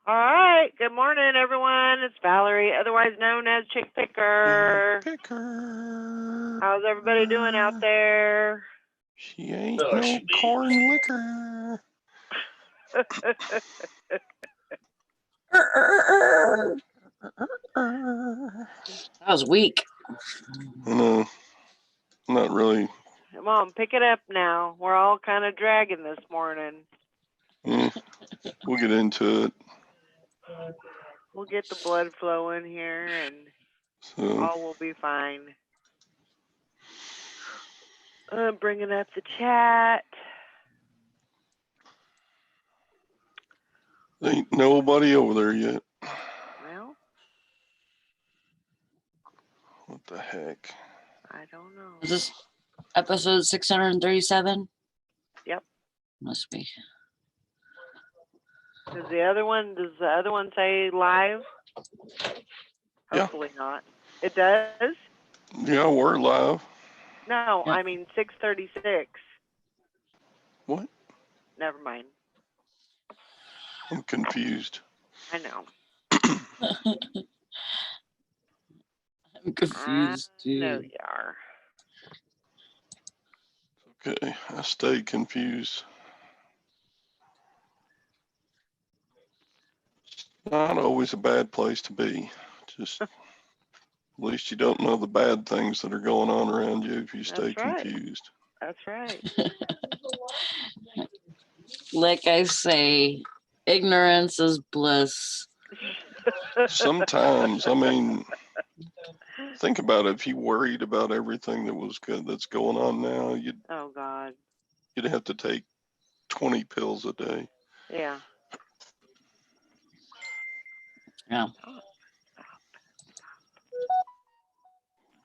All right. Good morning, everyone. It's Valerie, otherwise known as Chick Picker. Picker. How's everybody doing out there? She ain't no corn liquor. That was weak. No, not really. Come on, pick it up now. We're all kind of dragging this morning. We'll get into it. We'll get the blood flowing here, and So, all will be fine. I'm bringing up the chat. ain't nobody over there yet. Well, What the heck? I don't know. Is this episode 637? Yep. Must be. Does the other one say live? Yeah. Hopefully not. It does? Yeah, we're live. No, Yeah. I mean 6:36. What? Never mind. I'm confused. I know. I'm confused, I know dude. you are. Okay, I stay confused. It's not always a bad place to be. Just at least you don't know the bad things that are going on around you if you stay That's right. confused. That's right. Like I say, ignorance is bliss. Sometimes, I mean, think about it. If you worried about everything that was good that's going on now, Oh God. you'd have to take 20 pills a day. Yeah. Yeah.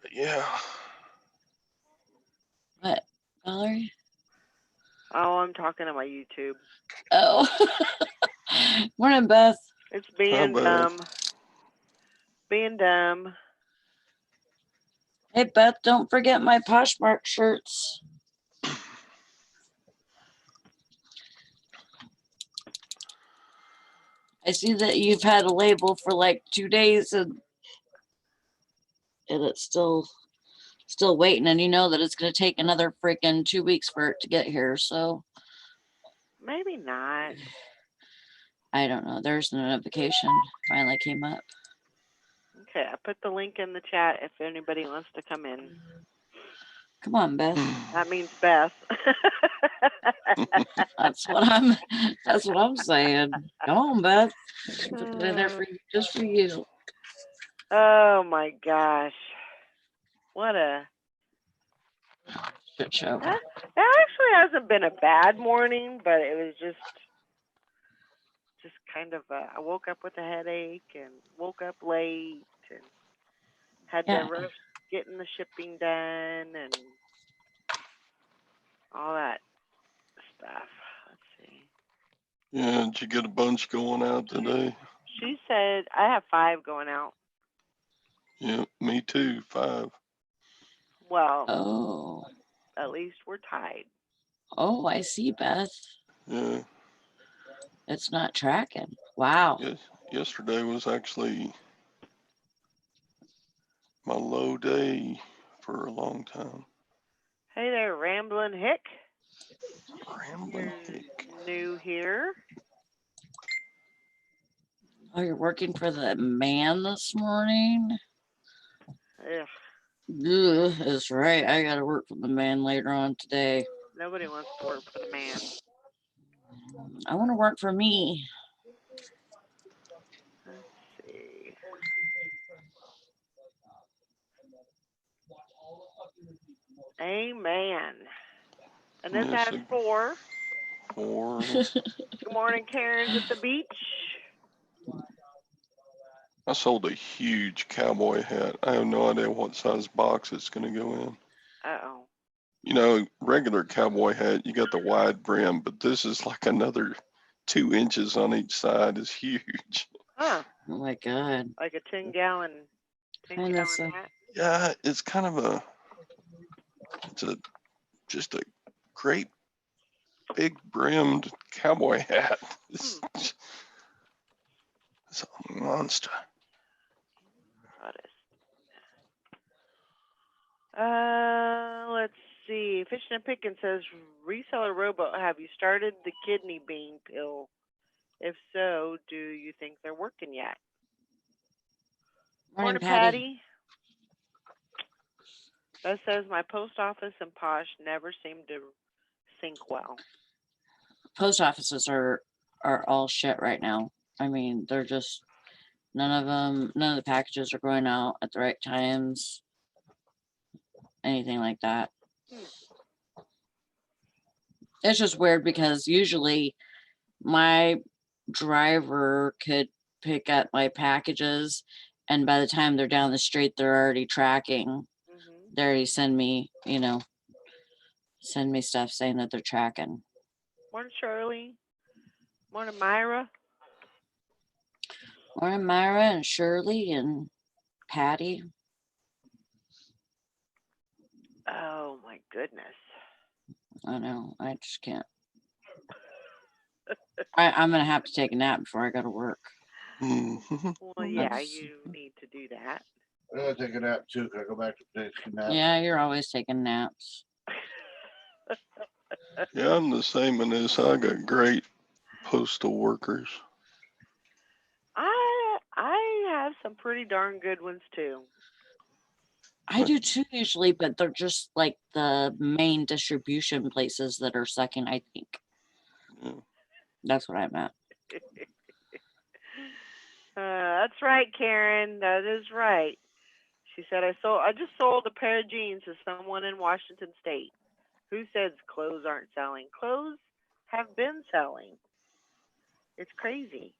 But yeah. What, Valerie? Oh, I'm talking to my YouTube. Oh. Morning, Beth. It's being Beth. dumb. Being dumb. Hey, Beth, don't forget my Poshmark shirts. I see that you've had a label for like 2 days and it's still waiting, and you know that it's going to take another freaking 2 weeks for it to get here. So Maybe not. I don't know. There's the notification finally came up. Okay, I put the link in the chat if anybody wants to come in. Come on, Beth. That means Beth. That's what I'm saying. Come on, Beth. Put it in there for you, just for you. Oh my gosh. What a shit show. That actually hasn't been a bad morning, but it was just kind of I woke up with a headache and woke up late and had to rush getting the shipping done and all that stuff. Let's see. Yeah, did you get a bunch going out today? She said I have 5 going out. Yeah, me too. 5. Well, at least we're tied. Oh, I see, Beth. Yeah. It's not tracking. Wow. Yes, yesterday was actually my low day for a long time. Hey there, Ramblin' Hick. Ramblin' Hick. New here. Oh, you're working for the man this morning? Ugh. Ugh, that's right. I got to work for the man later on today. Nobody wants to work for the man. I want to work for me. Let's see. Amen. And this has 4. 4. Good morning, Karen's at the beach. I sold a huge cowboy hat. I have no idea what size box it's going to go in. Uh-oh. You know, regular cowboy hat, you got the wide brim, but this is like another 2 inches on each side. Is huge. Huh. Oh my God. Like a 10-gallon hat? Yeah, it's kind of just a great big brimmed cowboy hat. It's a monster. Let's see. Fishing and Picking says, reseller rowboat, have you started the kidney bean pill? If so, do you think they're working yet? Morning, Patty. Patty. That says my post office and Posh never seem to sync well. Post offices are all shit right now. I mean, they're just none of the packages are going out at the right times. Anything like that. It's just weird because usually my driver could pick up my packages, and by the time they're down the street, they're already tracking. They already send me stuff saying that they're tracking. Morning, Shirley. Morning, Myra. Morning, Myra and Shirley and Patty. Oh my goodness. I know. I just can't. I'm gonna have to take a nap before I go to work. Well, yeah, you need to do that. I gotta take a nap too. Can I go back to take a nap? Yeah, you're always taking naps. Yeah, I'm the same in this. I got great postal workers. I have some pretty darn good ones too. I do too usually, but they're just like the main distribution places that are sucking, I think. Yeah. That's what I meant. That's right, Karen. That is right. She said, I just sold a pair of jeans to someone in Washington State. Who says clothes aren't selling? Clothes have been selling. It's crazy.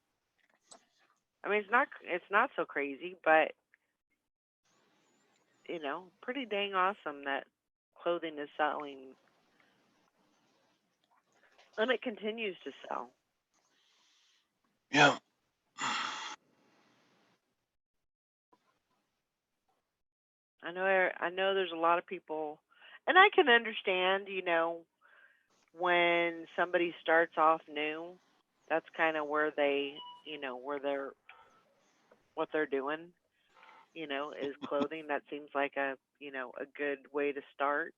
I mean, it's not so crazy, but you know, pretty dang awesome that clothing is selling, and it continues to sell. Yeah. I know there's a lot of people, and I can understand, you know, when somebody starts off new, that's kind of where they, you know, what they're doing, you know, is clothing. That seems like a, you know, a good way to start,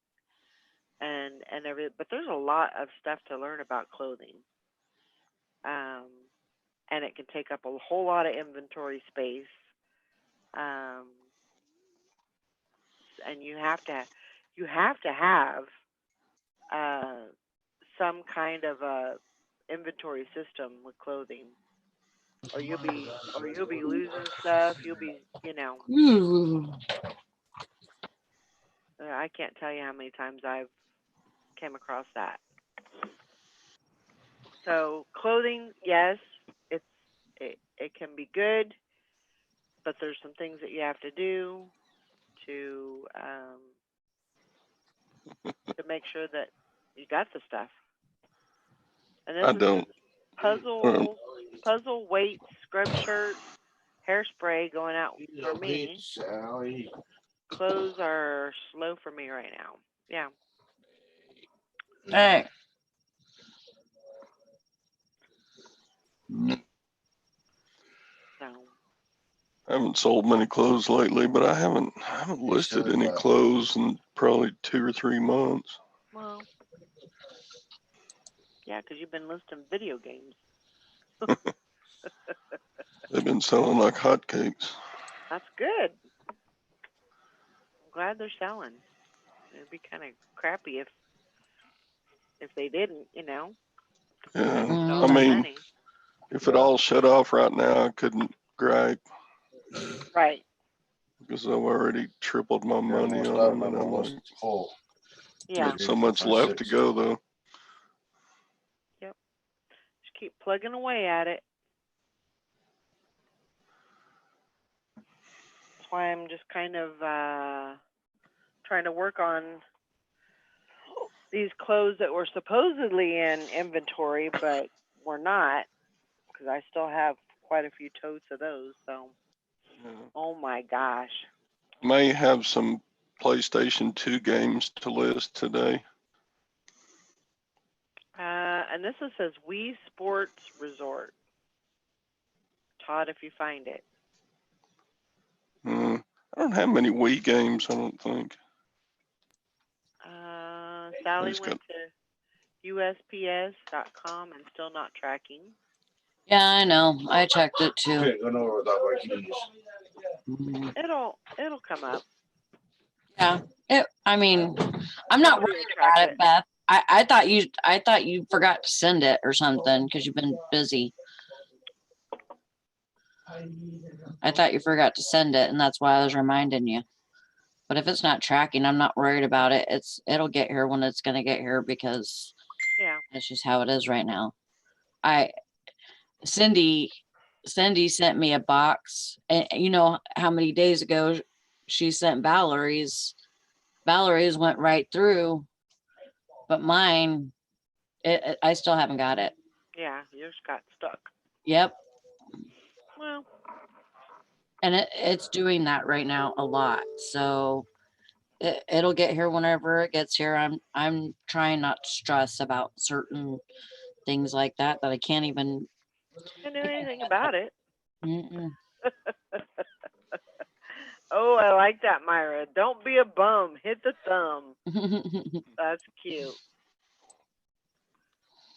and everything. But there's a lot of stuff to learn about clothing, and it can take up a whole lot of inventory space, and you have to have some kind of a inventory system with clothing, or you'll be losing stuff. You'll be, you know. I can't tell you how many times I've came across that. So clothing, yes, it can be good, but there's some things that you have to do to make sure that you got the stuff. And this I don't. puzzle weights, scrub shirts, hairspray going out for me. Clothes are slow for me right now. Yeah. Hey. So. I haven't sold many clothes lately, but I haven't listed any clothes in probably 2 or 3 months. Well, yeah, because you've been listing video games. They've been selling like hotcakes. That's good. I'm glad they're selling. It'd be kind of crappy if they didn't, you know. Yeah, I mean, money. If it all shut off right now, I couldn't gripe. Right. Because I've already tripled my money on them, and I'm like, yeah. Not so much left to go though. Yep. Just keep plugging away at it. That's why I'm just kind of trying to work on these clothes that were supposedly in inventory, but were not, because I still have quite a few totes of those. So, Oh my gosh. May have some PlayStation 2 games to list today. and this one says Wii Sports Resort. Todd, if you find it. I don't have many Wii games, I don't think. Sally He's went to USPS.com and still not tracking. Yeah, I know. I checked it too. Okay, go nowhere without my keys. Mhm. It'll come up. Yeah. I mean, I'm not Somebody worried will track about it, Beth. I thought you forgot to send it or something because you've been busy. I thought you forgot to send it, and that's why I was reminding you. But if it's not tracking, I'm not worried about it. It'll get here when it's gonna get here because Yeah. that's just how it is right now. Cindy sent me a box, and you know how many days ago she sent Valerie's. Valerie's went right through, but mine, I still haven't got it. Yeah, yours got stuck. Yep, Well, and it's doing that right now a lot. So it'll get here whenever it gets here. I'm trying not to stress about certain things like that I can't even. I know anything about it. Mm-mm. Oh, I like that, Myra. Don't be a bum. Hit the thumb. That's cute.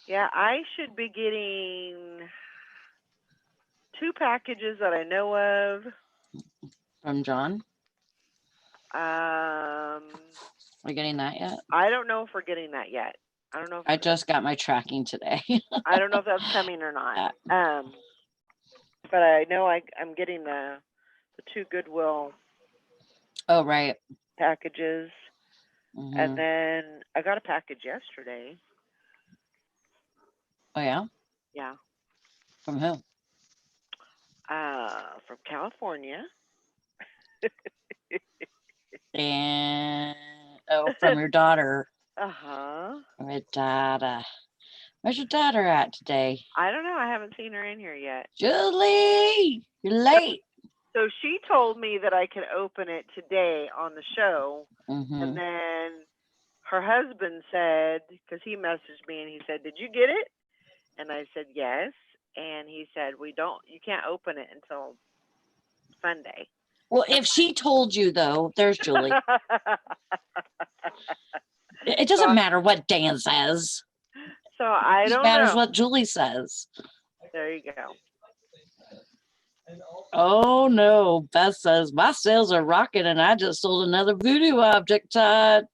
Yeah, I should be getting 2 packages that I know of. From John, Um, are you getting that yet? I don't know if we're getting that yet. I don't know if I just got my tracking today. I don't know if that's coming or not. But I know I'm getting the 2 Goodwill Oh, right. packages, Mhm. and then I got a package yesterday. Oh, yeah? Yeah, From who? from California. And, oh, from your daughter. Uh-huh. My daughter. Where's your daughter at today? I don't know. I haven't seen her in here yet. Julie, you're late. So she told me that I could open it today on the show, Mm-hmm. and then her husband said, because he messaged me and he said, "Did you get it?" And I said, "Yes." And he said, you can't open it until Sunday." Well, if she told you, though, there's Julie. It doesn't matter what Dan says. So I It don't matters know. what Julie says. There you go. Oh, no. Beth says, my sales are rocking and I just sold another voodoo object, Todd.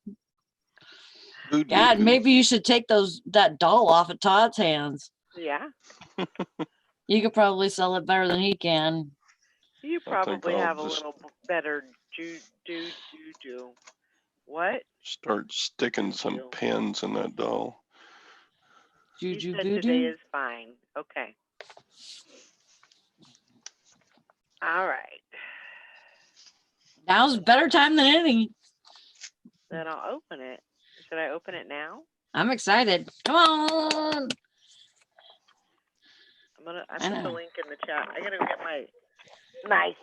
Voodoo. God, maybe you should take that doll off of Todd's hands. Yeah. You could probably sell it better than he can. You I think probably I'll have a just little better do. What? start sticking some Juju. pins in that doll. Juju You said voodoo. today is fine. Okay. All right. Now's a better time than any. Then I'll open it. Should I open it now? I'm excited. Come on. I I put the know. link in the chat. I gotta go get my knife.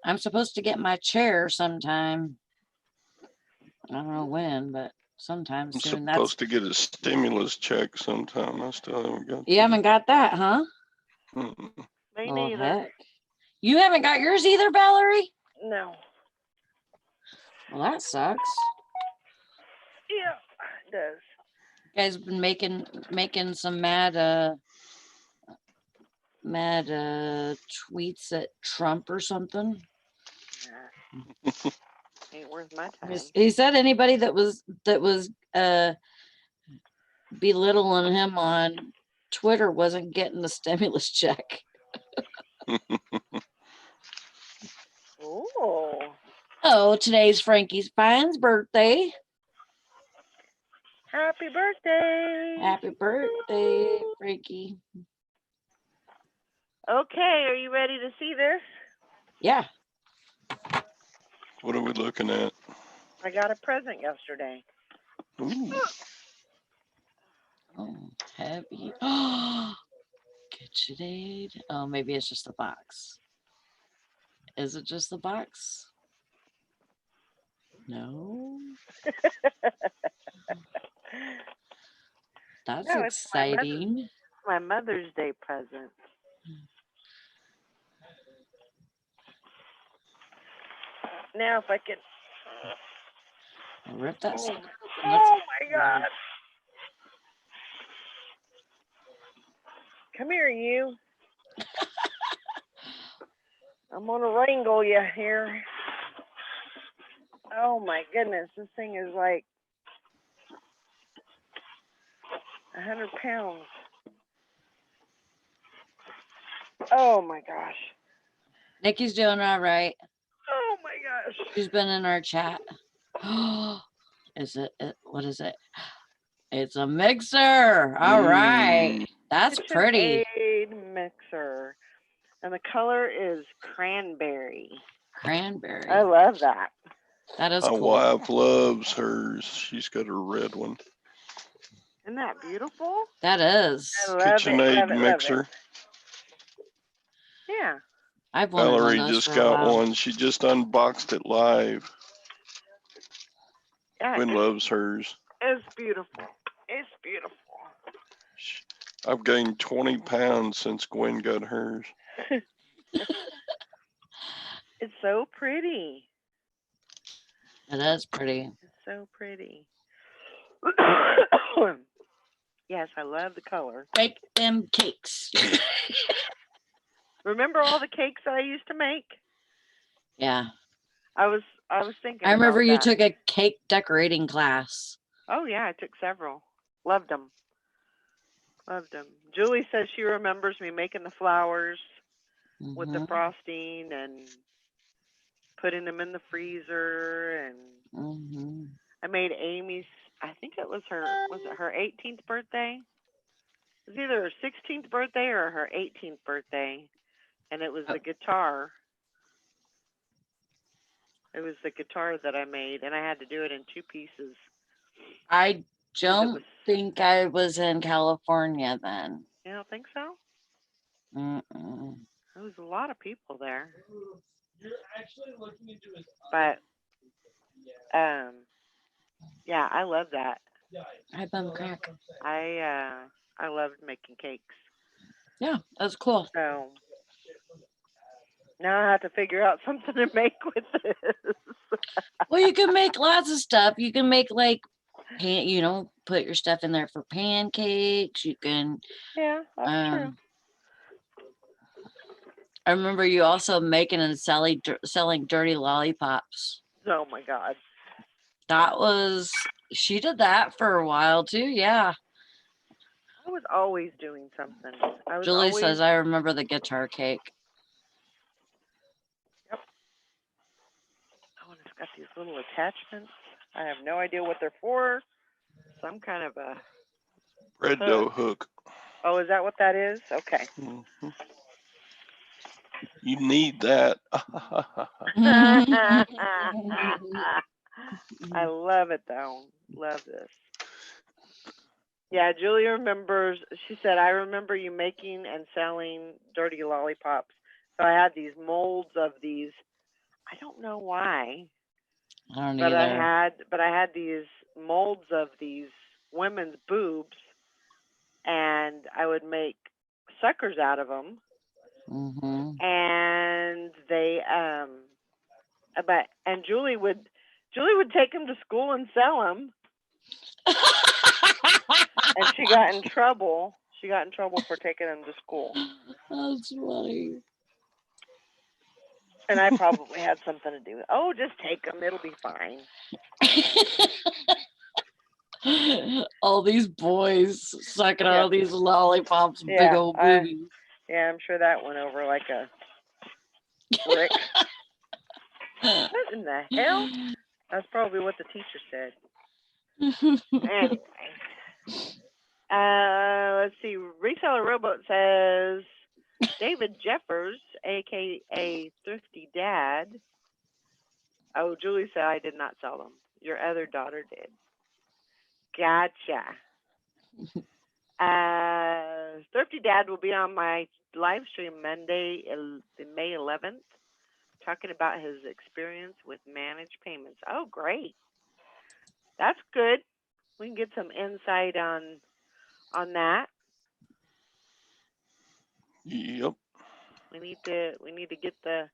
I'm supposed to get my chair sometime. I don't know when, but sometime I'm soon. supposed to get a stimulus check sometime. I still haven't got You that. haven't got that, huh? Mm-mm. Me Oh, neither. heck. You haven't got yours either, Valerie? No. Well, that sucks. Yeah, it does. You guys have been making some mad tweets at Trump or something. Nah. Ain't worth my time. He said anybody that was belittling him on Twitter wasn't getting the stimulus check. Oh. Oh, today's Frankie Spine's birthday. Happy birthday. Happy birthday, Frankie. Okay, are you ready to see this? Yeah. What are we looking at? I got a present yesterday. Ooh, Oh, heavy. Oh, KitchenAid. Oh, maybe it's just the box. Is it just the box? No. That's No, it's exciting. my Mother's Day present. Now, if I can. Rip that Oh, sucker open. oh my God! Come here, you. I'm gonna wrangle you here. Oh my goodness, this thing is like 100 pounds. Oh my gosh. Nikki's doing all right. Oh my gosh. She's been in our chat. Is it, what is it? It's a mixer. All right. That's pretty. KitchenAid mixer. And the color is cranberry. Cranberry. I love that. That is My cool. wife loves hers. She's got her red one. Isn't that beautiful? That is. I love it. KitchenAid Love it, love mixer. it. Yeah. I've wanted one Valerie of those just for a got while. one. She just unboxed it live. Yeah, Gwen loves hers. it's beautiful. It's beautiful. I've gained 20 pounds since Gwen got hers. It's so pretty. It is pretty. It's so pretty. Yes, I love the color. Bake them cakes. Remember all the cakes I used to make? Yeah. I was thinking. I remember about you that. took a cake decorating class. Oh yeah, I took several. Loved them. Loved them. Julie says she remembers me making the flowers with the Mhm, frosting and putting them in the freezer, and mhm. I made Amy's. I think it was her. Was it her 18th birthday? It was either her 16th birthday or her 18th birthday, and it was Oh. the guitar. It was the guitar that I made, and I had to do it in 2 pieces. I don't was- think I was in California then. You don't think so? Mm-mm. There was a lot of people there. But yeah, I love that. I bum crack. I loved making cakes. Yeah, that's cool. So now I have to figure out something to make with this. Well, you can make lots of stuff. You can make like put your stuff in there for pancakes. You can Yeah, that's true. I remember you also making and selling dirty lollipops. Oh my God. She did that for a while too. Yeah. I was always doing something. I was Julie always. says, I remember the guitar cake. Yep. Oh, and it's got these little attachments. I have no idea what they're for. Some kind of a. Red dough hook. Oh, is that what that is? Okay. Mhm. You need that. I love it though. Love this. Yeah, Julie remembers. She said, "I remember you making and selling dirty lollipops." So I had these molds of these. I don't know why, I don't but either. I had these molds of these women's boobs, and I would make suckers out of them, Mm-hmm. and and Julie would take them to school and sell them. And she got in trouble. She got in trouble for taking them to school. That's funny. And I probably had something to do with it. Oh, just take them. It'll be fine. All these boys sucking Yeah. all these lollipops, big Yeah, old boobies. Yeah, I'm sure that went over like a brick. What in the hell? That's probably what the teacher said. Anyway. Let's see. Reseller Rowboat says David Jeffers, aka Thrifty Dad. Oh, Julie said I did not sell them. Your other daughter did. Gotcha. Thrifty Dad will be on my live stream Monday, May 11th, talking about his experience with managed payments. Oh, great. That's good. We can get some insight on on that. Yep. We need to get the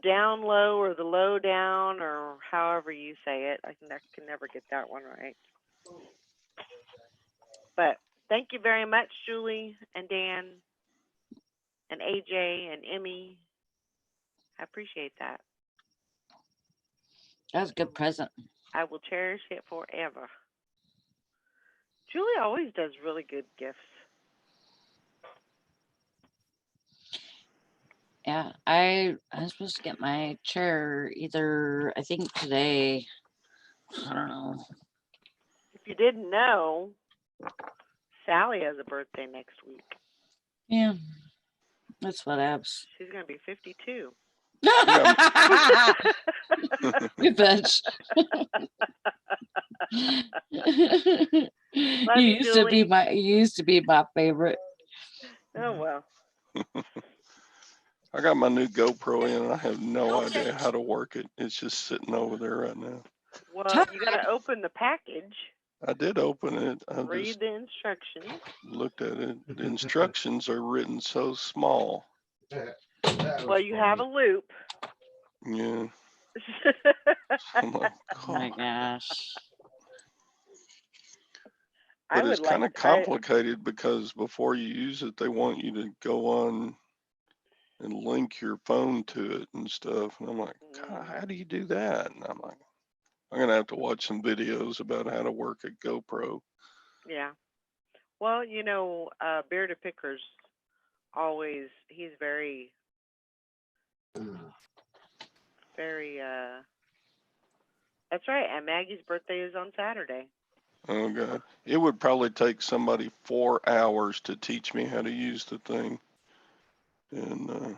down low or the low down or however you say it. I can never get that one right. But thank you very much, Julie and Dan and AJ and Emmy. I appreciate that. That was a good present. I will cherish it forever. Julie always does really good gifts. Yeah, I'm supposed to get my chair either, I think today. I don't know. If you didn't know, Sally has a birthday next week. Yeah, that's what abs. She's gonna be 52. You bitch. Love you, Julie. You used to be my favorite. Oh well. I got my new GoPro in and I have no idea how to work it. It's just sitting over there right now. Well, you gotta open the package. I did open it. I Read just the instructions. looked at it. The instructions are written so small. Well, you have a loop. Yeah. I'm like, Oh my gosh. I but it's would kind of like. complicated because before you use it, they want you to go on and link your phone to it and stuff. And I'm like, God, how do you do that? And I'm like, I'm gonna have to watch some videos about how to work a GoPro. Yeah. Well, you know, Bearded Pickers always. He's very, very. That's right. And Maggie's birthday is on Saturday. Oh God, it would probably take somebody 4 hours to teach me how to use the thing. And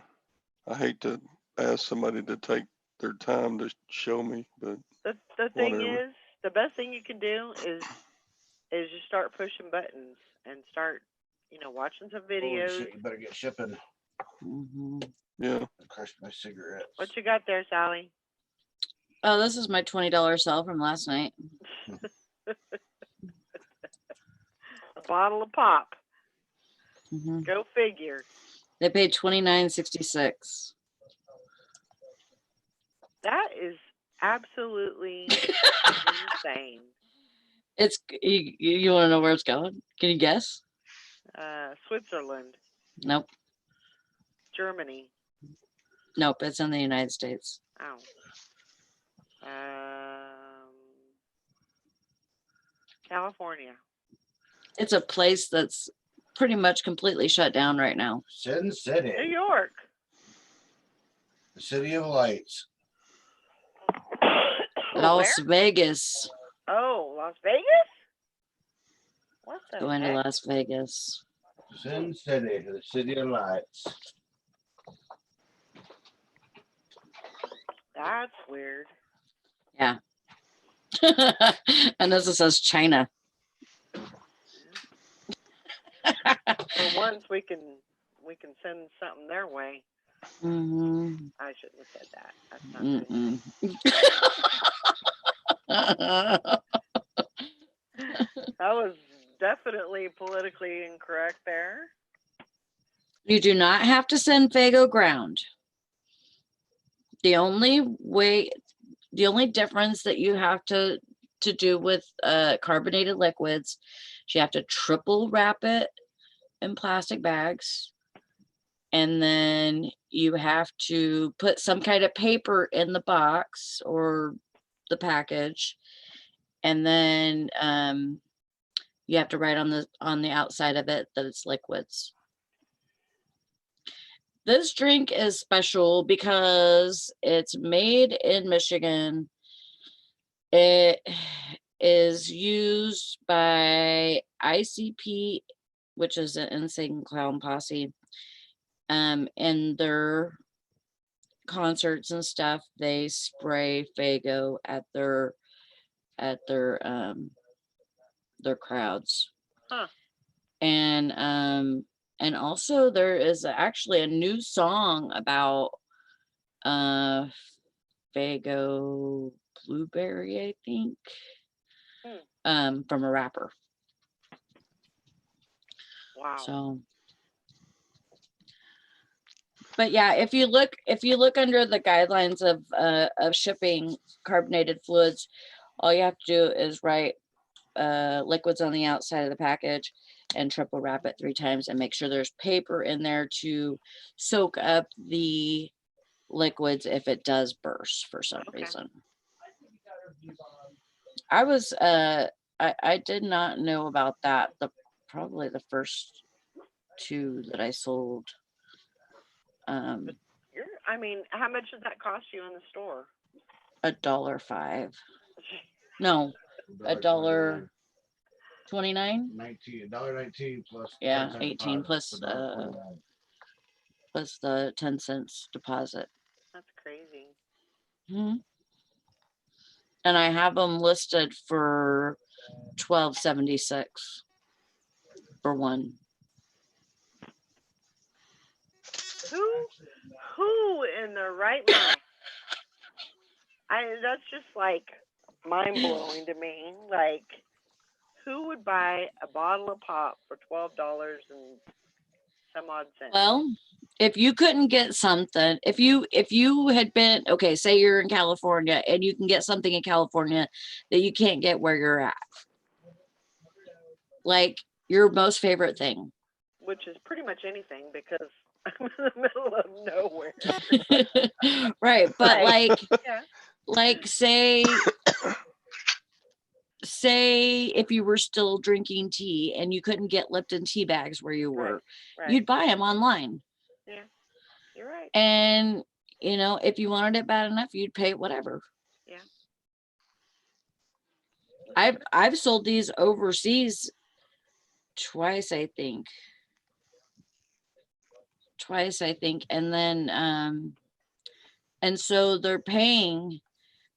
I hate to ask somebody to take their time to show me, but The thing whatever. is, the best thing you can do is just start pushing buttons and start, watching some Holy videos. shit, you better get shipping. Yeah. I crushed my cigarettes. What you got there, Sally? Oh, this is my $20 sell from last night. A bottle of pop. Mhm. Go figure. They paid $29.66. That is absolutely insane. It's you want to know where it's going? Can you guess? Switzerland, Nope. Germany. Nope. It's in the United States. Oh. California. It's a place that's pretty much completely shut down right now. Sin City, New York. the city of lights. Las Vegas. Oh, Las Vegas? What the Going to heck? Las Vegas. Sin City, the city of lights. That's weird. Yeah. And this says China. For once, we can send something their way. Mm-hmm. I shouldn't have said that. That's not nice. That was definitely politically incorrect there. You do not have to send Fago ground. The only difference that you have to do with carbonated liquids, you have to triple wrap it in plastic bags, and then you have to put some kind of paper in the box or the package, and then you have to write on the outside of it that it's liquids. This drink is special because it's made in Michigan. It is used by ICP, which is an Insane Clown Posse. In their concerts and stuff, they spray Fago at their crowds. Huh. And also there is actually a new song about Fago Blueberry, I think, from a rapper. Wow. So, but yeah, if you look under the guidelines of shipping carbonated fluids, all you have to do is write liquids on the outside of the package and triple wrap it 3 times and make sure there's paper in there to soak up the liquids if it does burst for some Okay. reason. I did not know about that. Probably the first 2 that I sold. I mean, how much does that cost you in the store? $1.05. No, $1.29. $19 plus. Yeah, 10 cent 18 deposit, plus $1.29. plus the 10 cents deposit. That's crazy. Mhm. And I have them listed for $12.76 for one. Who in their right mind? That's just like mind blowing to me. Like, who would buy a bottle of pop for $12 and some odd cents? Well, if you couldn't get something, if you had been, okay, say you're in California and you can get something in California that you can't get where you're at, like your most favorite thing. Which is pretty much anything because I'm in the middle of nowhere. Right, but Right. Yeah. like say if you were still drinking tea and you couldn't get Lipton tea bags where you were, Right. you'd buy them online. Yeah. You're right. And if you wanted it bad enough, you'd pay whatever. Yeah. I've sold these overseas twice, I think. And then and so they're paying,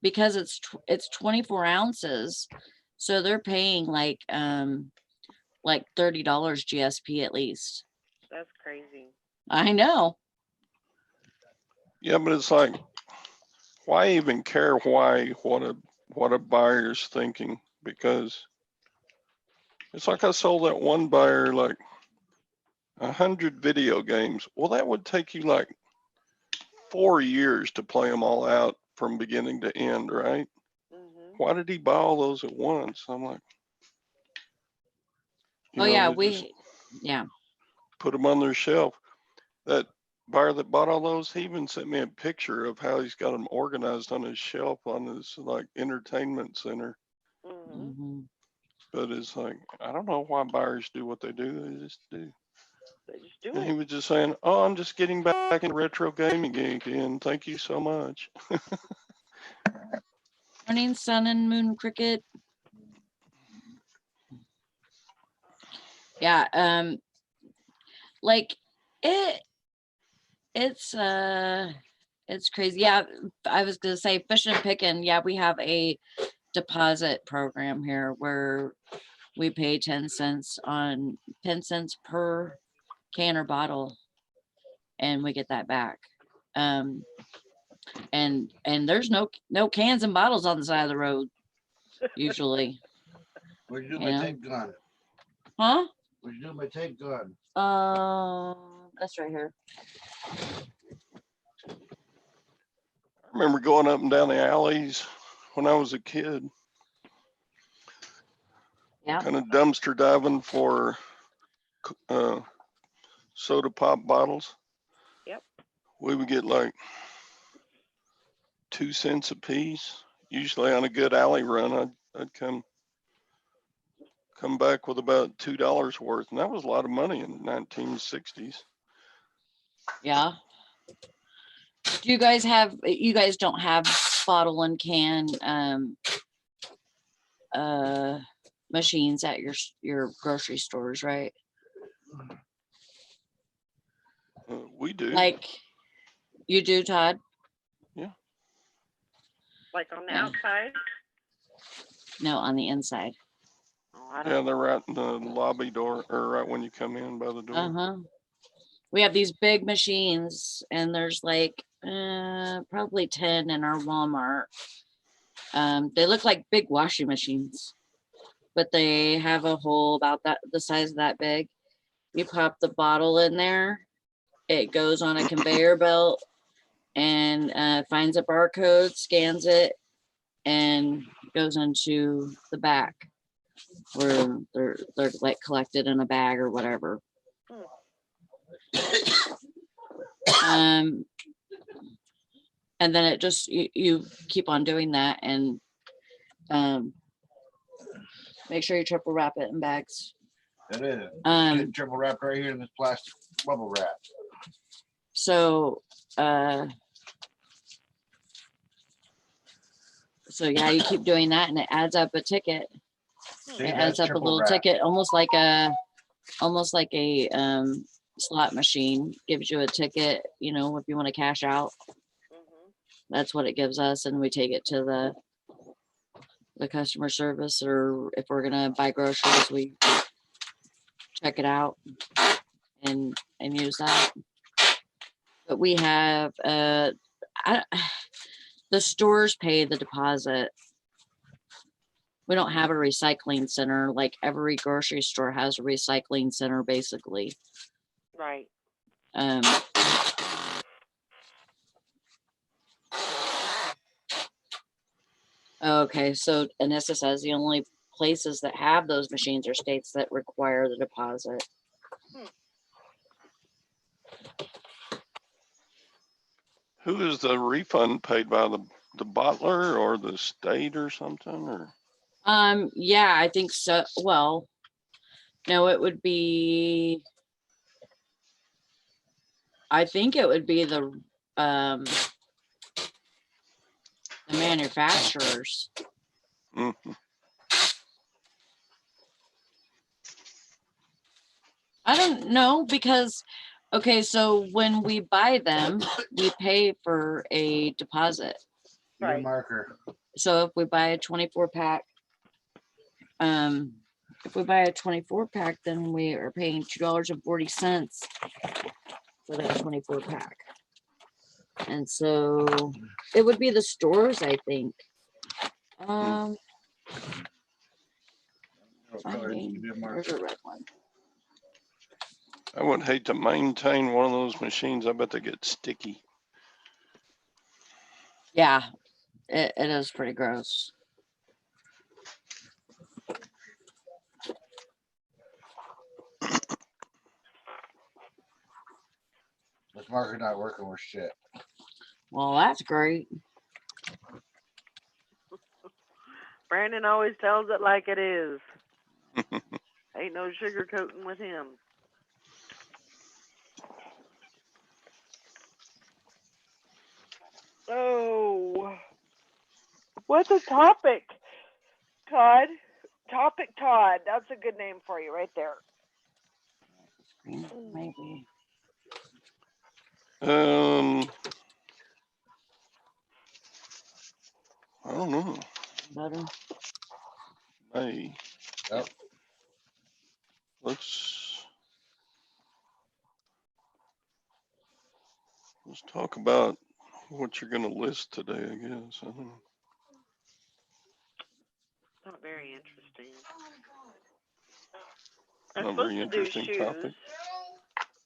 because it's 24 ounces, so they're paying like $30 GSP at least. That's crazy. I know. Yeah, but it's like, why even care what a buyer's thinking? Because it's like I sold that one buyer like 100 video games. Well, that would take you like 4 years to play them all out from beginning to end, right? Mhm. Why did he buy all those at once? I'm like, Oh yeah, they just yeah. put them on their shelf. That buyer that bought all those, he even sent me a picture of how he's got them organized on his shelf on his like entertainment center. Mhm. Mhm. But it's like, I don't know why buyers do what they do. They just do. They just do And he it. was just saying, "Oh, I'm just getting back into retro gaming again. Thank you so much." Morning, sun and moon cricket. Yeah, like it's crazy. Yeah, I was gonna say fishing and picking. Yeah, we have a deposit program here where we pay 10 cents per can or bottle, and we get that back. And there's no cans and bottles on the side of the road usually. Where'd you do You my know? tape gun? Huh? Where'd you do my tape gun? That's right here. I remember going up and down the alleys when I was a kid, Yeah. kind of dumpster diving for soda pop bottles. Yep. We would get like 2 cents a piece. Usually on a good alley run, I'd come back with about $2 worth, and that was a lot of money in the 1960s. Yeah. Do you guys don't have bottle and can machines at your grocery stores, right? We do. Like you do, Todd? Yeah. Like on the Yeah. outside. No, on the inside. Oh, I Yeah, don't. they're right in the lobby door, or right when you come in by the door. Uh-huh. We have these big machines, and there's like probably 10 in our Walmart. They look like big washing machines, but they have a hole about the size of that big, you pop the bottle in there, it goes on a conveyor belt and finds a barcode, scans it, and goes into the back where they're like collected in a bag or whatever. And then it just you keep on doing that, and make sure you triple wrap it in bags. It is. Um, Getting triple wrapped right here in this plastic bubble wrap. So yeah, you keep doing that, and it adds up a ticket. See, It that's adds up a triple little wrap. ticket, almost like a slot machine. Gives you a ticket, you know, if you want to cash out. Mhm. That's what it gives us, and we take it to the customer service, or if we're gonna buy groceries, we check it out and use that. But we have the stores pay the deposit. We don't have a recycling center. Like every grocery store has a recycling center, basically. Right. Okay, so Anissa says the only places that have those machines are states that require the deposit. Who is the refund paid by, the bottler or the state or something, or? Yeah, I think so. Well, no, it would be, I think it would be the manufacturers. Mhm. I don't know, because, okay, so when we buy them, we pay for a deposit. Your Right. marker. So if we buy a 24 pack, if we buy a 24 pack, then we are paying $2.40 for that 24 pack. And so it would be the stores, I think. No colors, Finding, give you a there's marker. a red one. I would hate to maintain one of those machines. I bet they get sticky. Yeah, it is pretty gross. This marker not working with shit. Well, that's great. Brandon always tells it like it is. Ain't no sugarcoating with him. Oh, what's a topic, Todd? Topic Todd. That's a good name for you right there. Maybe. I don't know. Better. Hey, Yep. let's talk about what you're gonna list today, I guess. I don't know. Not very interesting. Not I'm very supposed to do interesting shoes. topic.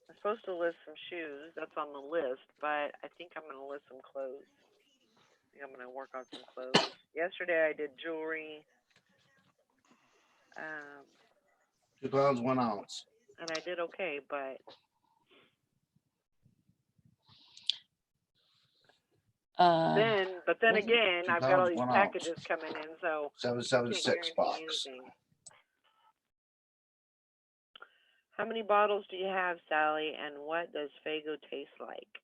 I'm supposed to list some shoes. That's on the list, but I think I'm going to list some clothes. I think I'm going to work on some clothes. Yesterday I did jewelry. 2 pounds, 1 ounce. And I did okay, but then Wasn't again, 2 I've got all pounds, these 1 packages ounce. coming in, so can't 776 guarantee box. anything. How many bottles do you have, Sally, and what does Faygo taste like?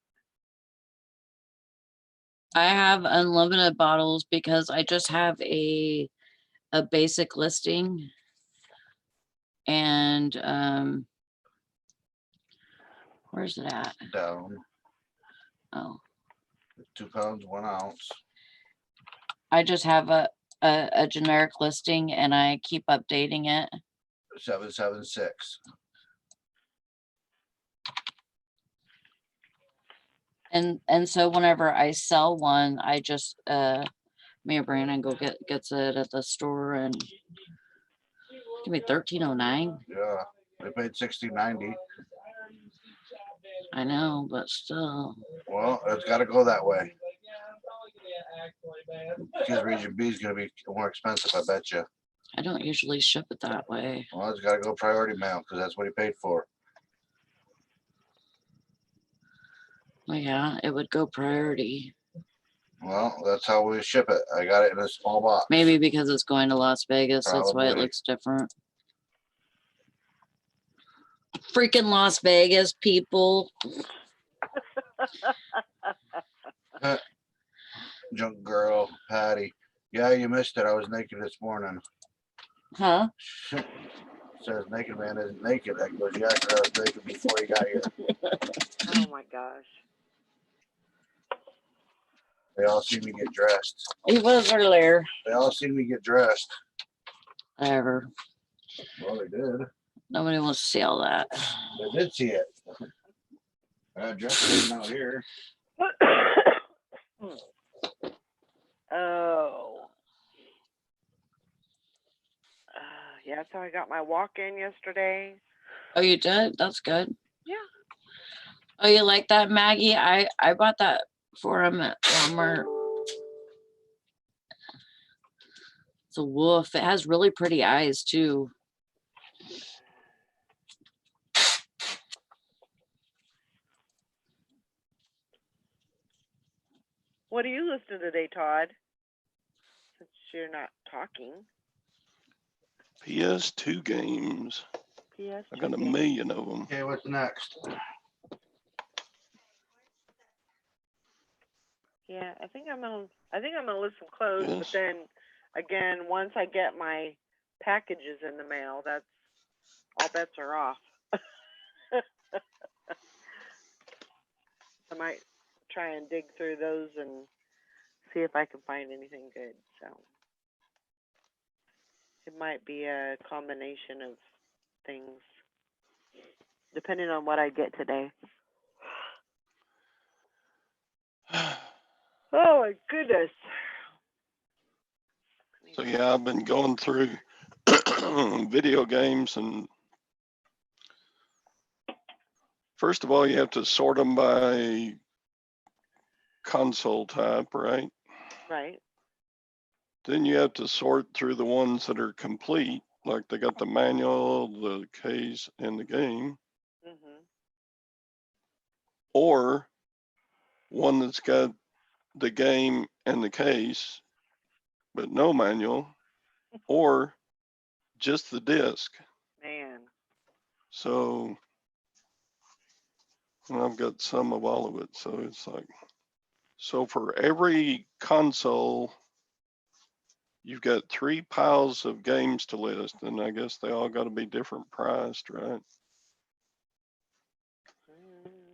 I have unlimited bottles because I just have a basic listing, and where's it at? Down. Oh, 2 pounds, 1 ounce. I just have a generic listing, and I keep updating it. 776. And so whenever I sell one, I just me and Brandon go gets it at the store, and give me $13.09. Yeah. They paid $16.90. I know, but still. Well, it's gotta go that way. Because Region B is gonna be more expensive, I bet you. I don't usually ship it that way. Well, it's gotta go priority mail, because that's what he paid for. Well, yeah, it would go priority. Well, that's how we ship it. I got it in a small box. Maybe because it's going to Las Vegas. That's why it Probably. looks different. Freaking Las Vegas people. Junk girl, Patty. Yeah, you missed it. I was naked this morning. Huh? Says naked man isn't naked. I goes, yeah, 'cause I was naked before he got here. Oh my gosh. They all see me get dressed. He was earlier. They all see me get dressed. Whatever. Well, they did. Nobody wants to see all that. They did see it. Dressed out here. Oh. Yeah, that's how I got my walk in yesterday. Oh, you did? That's good. Yeah. Oh, you like that, Maggie? I bought that for him at Walmart. It's a wolf. It has really pretty eyes too. What are you listening to today, Todd? Since you're not talking. PS2 games. PS. I got a million of them. Okay, what's next? Yeah, I think I'm gonna list some clothes, but Yes. then again, once I get my packages in the mail, that's all bets are off. I might try and dig through those and see if I can find anything good. So it might be a combination of things, depending on what I get today. Oh my goodness. So yeah, I've been going through video games, and first of all, you have to sort them by console type, right? Right. Then you have to sort through the ones that are complete, like they got the manual, the case, and the game, Mhm. or one that's got the game and the case, but no manual, or just the disc. Man. So, and I've got some of all of it. So it's like, so for every console, you've got 3 piles of games to list, and I guess they all got to be different priced, right?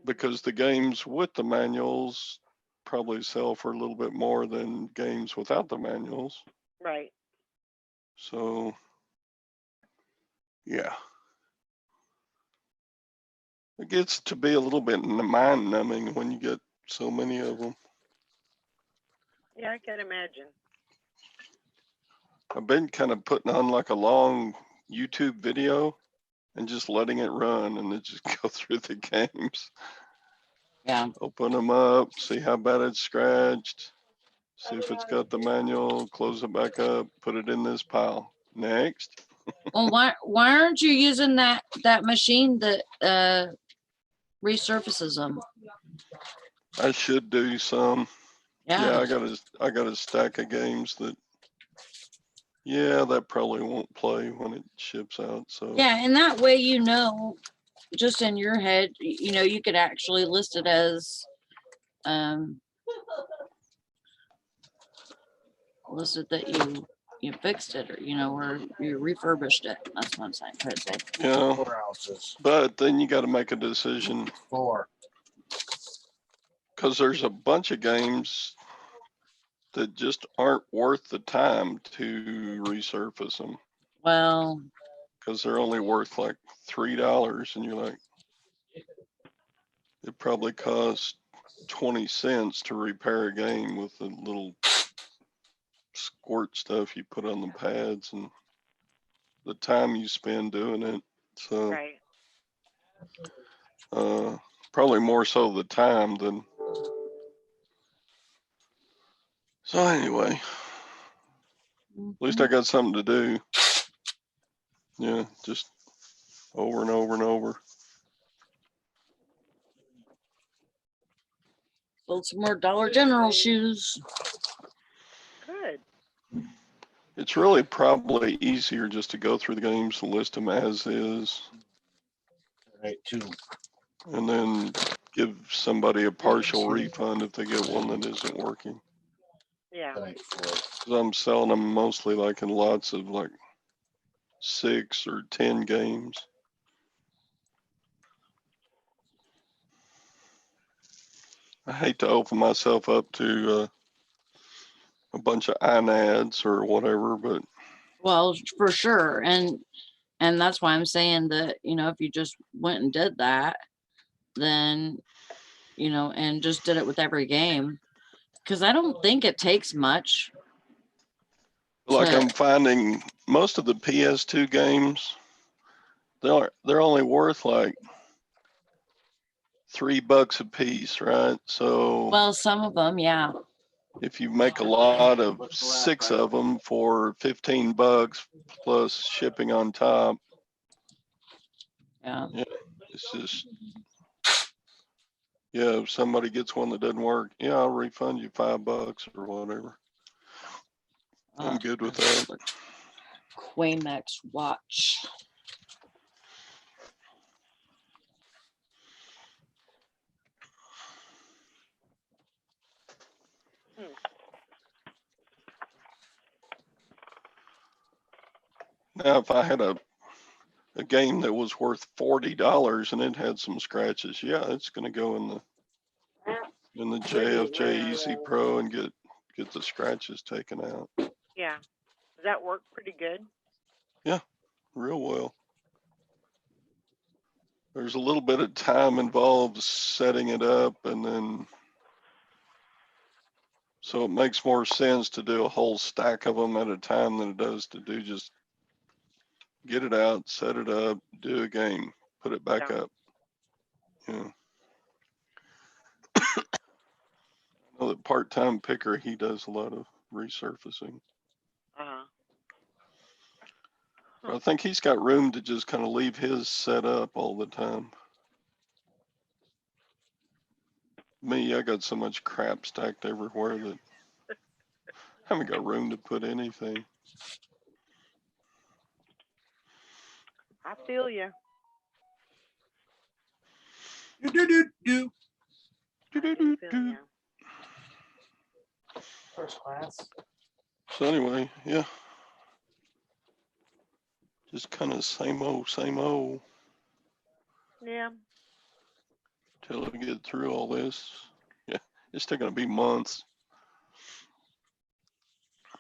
Because the games with the manuals probably sell for a little bit more than games without the manuals. Right. So, yeah. It gets to be a little bit mind numbing when you get so many of them. Yeah, I can imagine. I've been kind of putting on like a long YouTube video and just letting it run and then just go through the games. Yeah. Open them up, see how bad it's scratched, see if it's got the manual, close it back up, put it in this pile. Next. Well, why aren't you using that machine that resurfaces them? I should do some. Yeah. Yeah, I got a stack of games that, yeah, that probably won't play when it ships out. So Yeah, and that way you know, just in your head, you know, you could actually list it as listed that you fixed it, or you know, or you refurbished it. That's what I'm saying. Try to say. yeah, 4 ounces. but then you got to make a decision 4. because there's a bunch of games that just aren't worth the time to resurface them Well, because they're only worth like $3, and you're like, it probably costs 20 cents to repair a game with the little squirt stuff you put on the pads and the time you spend doing it. So, Right. probably more so the time than. So anyway, at least I got something to do. Yeah, just over and over and over. Build some more Dollar General shoes. Good. It's really probably easier just to go through the games and list them as is, Right, two. and then give somebody a partial refund if they get one that isn't working. Yeah. Tonight, four. 'Cause I'm selling them mostly like in lots of like 6 or 10 games. I hate to open myself up to a bunch of INADs or whatever, but Well, for sure. And that's why I'm saying that, you know, if you just went and did that, then, you know, and just did it with every game. Cause I don't think it takes much. like to- I'm finding most of the PS2 games, they're only worth like $3 a piece, right? So Well, some of them, yeah. if you make a lot of 6 of them for $15 plus shipping on top, Yeah. it's just, yeah, if somebody gets one that doesn't work, yeah, I'll refund you $5 or whatever. I'm good with that. Quamex watch. Now, if I had a game that was worth $40 and it had some scratches, yeah, it's gonna go in the JFJ Easy Pro and get the scratches taken out Yeah. Does that work pretty good? real well. There's a little bit of time involved setting it up, and then so it makes more sense to do a whole stack of them at a time than it does to do just get it out, set it up, do a game, put it back Yeah. up. Yeah. I know that part-time picker, he does a lot of resurfacing. Uh-huh. But I think he's got room to just kind of leave his set up all the time. Me, I got so much crap stacked everywhere that I haven't got room to put anything. I feel you. Do. Do-do-do-do. First class. So anyway, yeah. Just kind of same old Yeah. till we get through all this. Yeah, it's still gonna be months.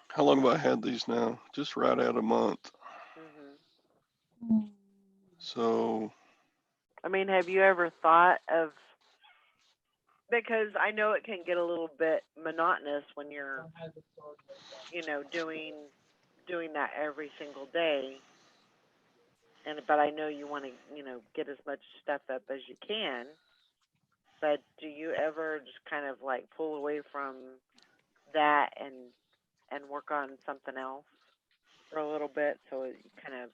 How long have I had these now? Just right at a month. Mhm. So I mean, have you ever thought of, because I know it can get a little bit monotonous when you're, you know, doing that every single day. But I know you want to, you know, get as much stuff up as you can. But do you ever just kind of like pull away from that and work on something else for a little bit, so it kind of,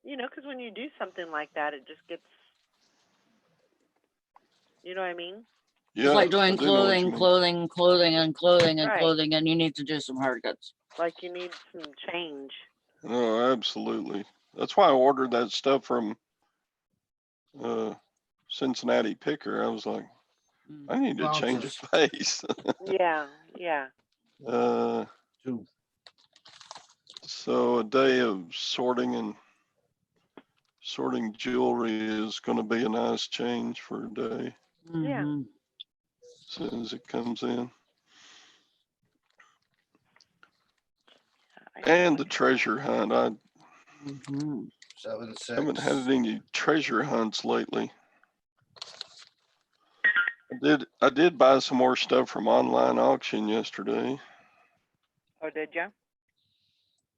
you know, because when you do something like that, it just gets, you know what I mean? yeah, It's like I doing do know what you clothing, mean. clothing, and clothing and Right. clothing, and you need to do some hard goods. Like you need some change. No, absolutely. That's why I ordered that stuff from Cincinnati Picker. I was like, Mm. I need to change a face. Yeah, yeah. Two. So a day of sorting jewelry is going to be a nice change for a day Yeah. Mhm. as soon as it comes in. I And know the treasure hunt. I Mhm. 7, 6. haven't had any treasure hunts lately. I did buy some more stuff from online auction yesterday. Oh, did you?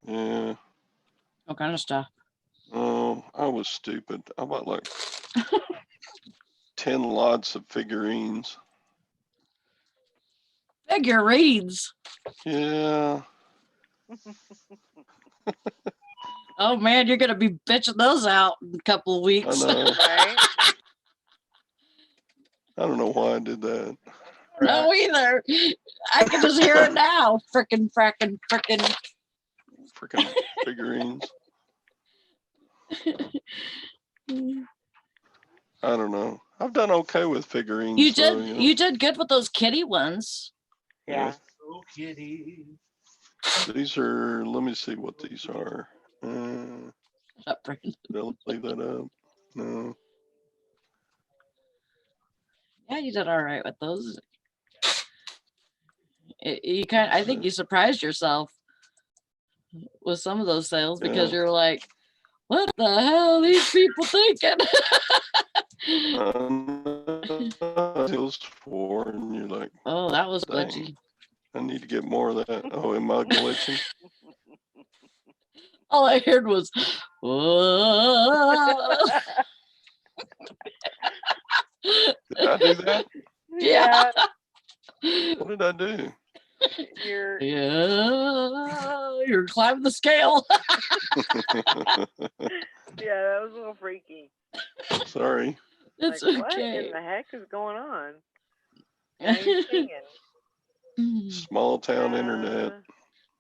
Yeah. What kind of stuff? Oh, I was stupid. I bought like 10 lots of figurines. Figurines. Yeah. Oh man, you're gonna be bitching those out in a couple of I weeks. know. Right? I don't know why I did that. No, either. I can just hear it now. Frickin'. Freaking figurines. I don't know. I've done okay with figurines. You though, did. You did good with those kitty ones. Yeah. Oh, kitty. These are, let me see what these are. Shut up, Brandon. Did I leave that up? No. Yeah, you did all right with those. You kind. I think you surprised yourself with some of those sales because Yeah. you're like, "What the hell are these people thinking?" Deals for, and you're like, Oh, that was dang, glitchy. I need to get more of that. Oh, am I glitching? All I heard was, "Whoa." Did I do that? Yeah. What did I do? You're Yeah, you're climbing the scale. yeah, that was a little freaky. Sorry. It's Like, what okay. in the heck is going on? Now you're singing. Small town internet.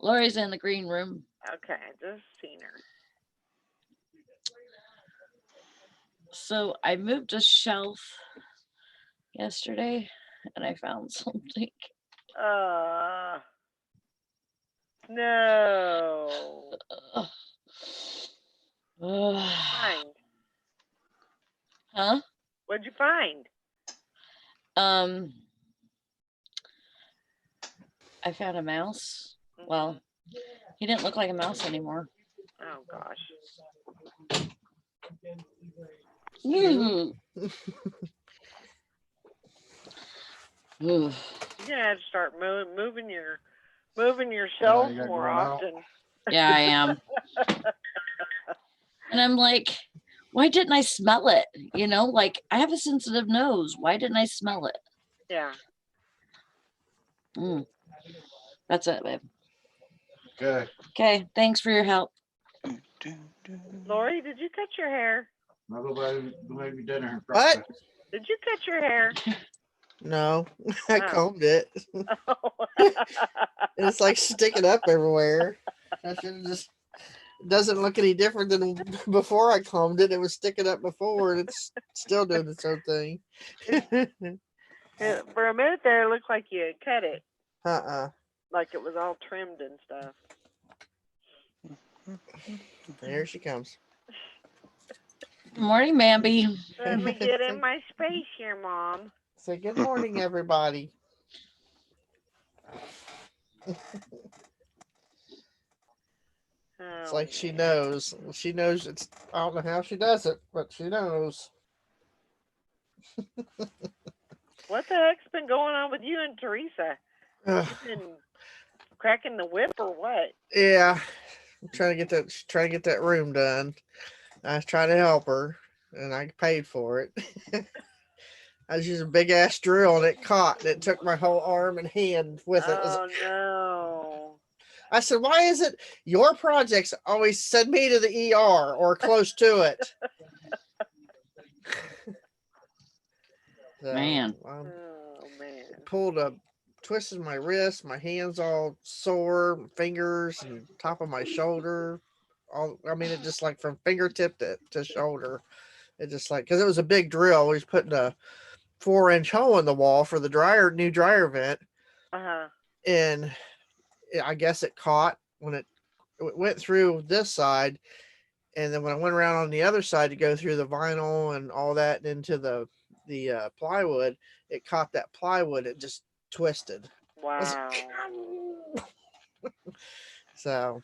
Lori's in the green room. Okay, just seen her. So I moved a shelf yesterday and I found something. No. Ugh. Find. Huh? What'd you find? I found a mouse. Well, he didn't look like a mouse anymore. Oh gosh. Ooh. Ooh. You're gonna have to start moving your shelves you gotta more grow 'em out. often. Yeah, I am. And I'm like, why didn't I smell it? You know, like I have a sensitive nose. Why didn't I smell it? Yeah. That's it, babe. Okay. Okay, thanks for your help. Lori, did you cut your hair? I'll go buy maybe dinner. What? Did you cut your hair? No, I Oh. combed it. It's like sticking up everywhere. I should have just. It doesn't look any different than before I combed it. It was sticking up before, and it's still doing its own thing. For a minute there, it looked like you had cut it, Uh-uh. like it was all trimmed and stuff. There she comes. Good morning, Bambi. Let me get in my space here, Mom. Say good morning, everybody. It's like she knows. She knows it's. I don't know how she does it, but she knows. What the heck's been going on with you and Teresa? Ugh. You been cracking the whip or what? Yeah, I'm trying to get that room done. I was trying to help her, and I paid for it. I was using a big ass drill, and it caught. And it took my whole arm and hand with it. Oh no. I said, "Why is it your projects always send me to the ER or close to it?" So, Man. Oh man. twisted my wrist, my hands all sore, fingers and top of my shoulder. It just like from fingertip to shoulder. It just like, because it was a big drill. We was putting a 4-inch hole in the wall for the new dryer vent. And I guess it caught when it went through this side. And then when I went around on the other side to go through the vinyl and all that and into the plywood, it caught that plywood. It just twisted. Wow. So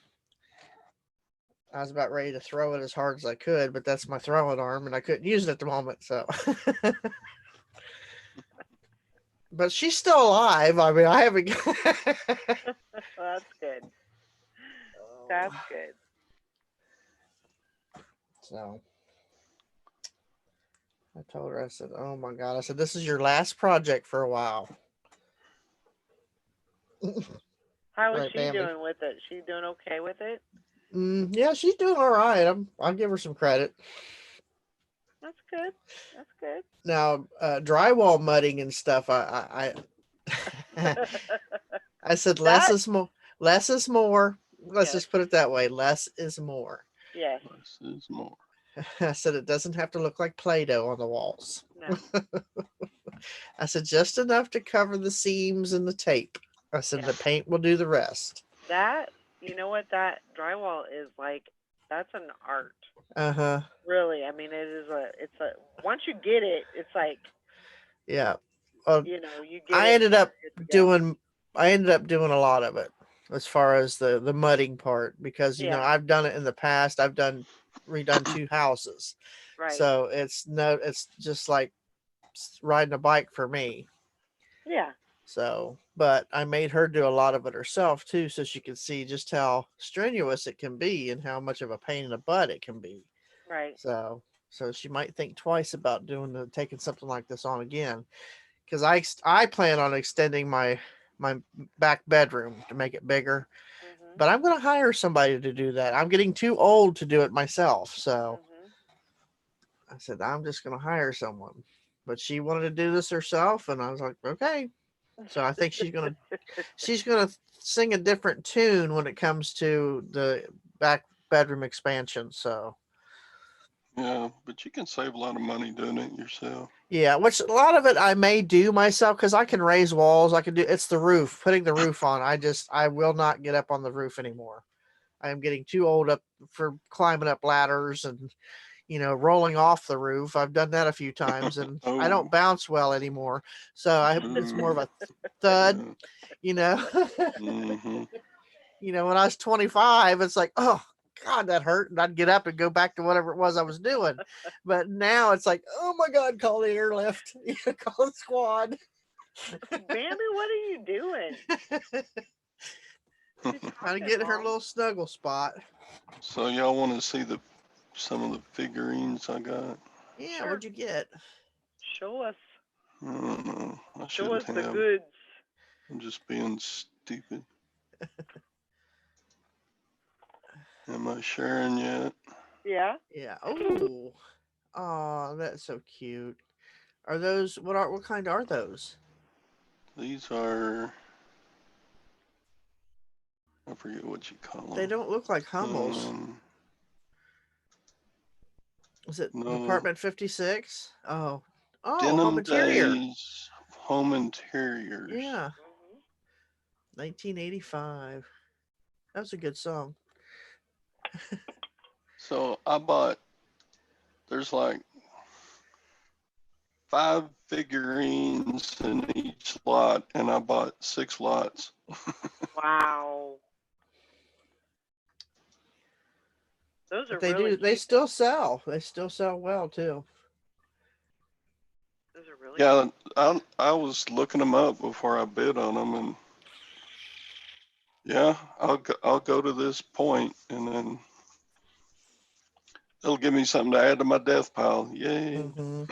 I was about ready to throw it as hard as I could, but that's my throwing arm and I couldn't use it at the moment. So, but she's still alive. I mean, I haven't. Well, that's good. That's good. So I told her, I said, "Oh my God," I said, "this is your last project for a while." How is Right, she Bambi? doing with it? She doing okay with it? Yeah, she's doing all right. I'll give her some credit. That's good. That's good. Now, drywall mudding and stuff. I I said less That is more. Less is more. Let's yes, just put it that way. Less is more. yes, Less is more. I said it doesn't have to look like Play-Doh on the walls. no, I said just enough to cover the seams and the tape. I said Yeah. the paint will do the rest. that you know what that drywall is like. That's an art, Uh-huh. really. I mean, it's a. Once you get it, it's like Yeah. Well, you get I it. ended up It's good to go. doing I ended up doing a lot of it as far as the mudding part because Yeah. I've done it in the past. I've redone 2 houses. Right. So it's just like riding a bike for me. Yeah. So, but I made her do a lot of it herself too, so she could see just how strenuous it can be and how much of a pain in the butt it can be. Right. So she might think twice about taking something like this on again, because I plan on extending my back bedroom to make it bigger, Mhm. but I'm going to hire somebody to do that. I'm getting too old to do it myself, so Mhm. I said I'm just going to hire someone. But she wanted to do this herself, and I was like, okay. So I think she's gonna sing a different tune when it comes to the back bedroom expansion. So Yeah, but you can save a lot of money doing it yourself. yeah, which a lot of it I may do myself because I can raise walls. I can do it's the roof, putting the roof on. I will not get up on the roof anymore. I am getting too old up for climbing up ladders and rolling off the roof. I've done that a few times and I don't Oh, bounce well anymore. So it's more of ooh, a thud, you know. mm-hmm. When I was 25, it's like, oh God, that hurt. And I'd get up and go back to whatever it was I was doing. But now it's like, oh my God, call the airlift. Call the squad. Bambi, what are you doing? She's Trying to talking, get her Mom. little snuggle spot. So y'all want to see some of the figurines I got? Yeah, Sure. what'd you get? Show us. I don't know. I Show us shouldn't the have. goods. I'm just being stupid. Am I sharing yet? Yeah. Yeah. Oh, that's so cute. Are those what kind are those? These are, I forget what you call them. They don't look like Hummels. Is it No, Department 56? Oh, Home Denim Interior. Days Home Interiors. Yeah, Mhm. 1985. That was a good song. So I bought, there's like 5 figurines in each lot, and I bought 6 lots. Wow. Those are But they really do. They cute. still sell. They still sell well too. Those are really Yeah, cute. I was looking them up before I bid on them, and yeah, I'll go to this point, and then it'll give me something to add to my death pile. Yay! Hmm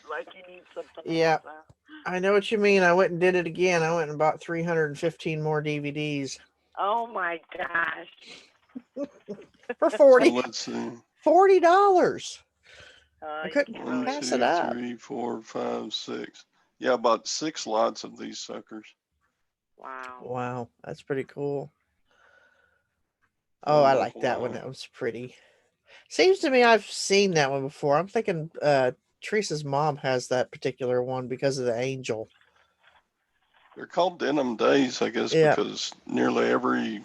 Like you need something Yeah, else. Huh? I know what you mean. I went and did it again. I went and bought 315 more DVDs Oh my gosh. for So 40 let's see. $40. I You couldn't can't One, really pass beat it two, it. up. 3, 4, 5, 6. Yeah, I bought 6 lots of these suckers. Wow. Wow, that's pretty cool. Oh, I like that one. Wow. That was pretty. Seems to me I've seen that one before. I'm thinking Teresa's mom has that particular one because of the angel. They're called Denim Days, I guess, Yeah. because nearly every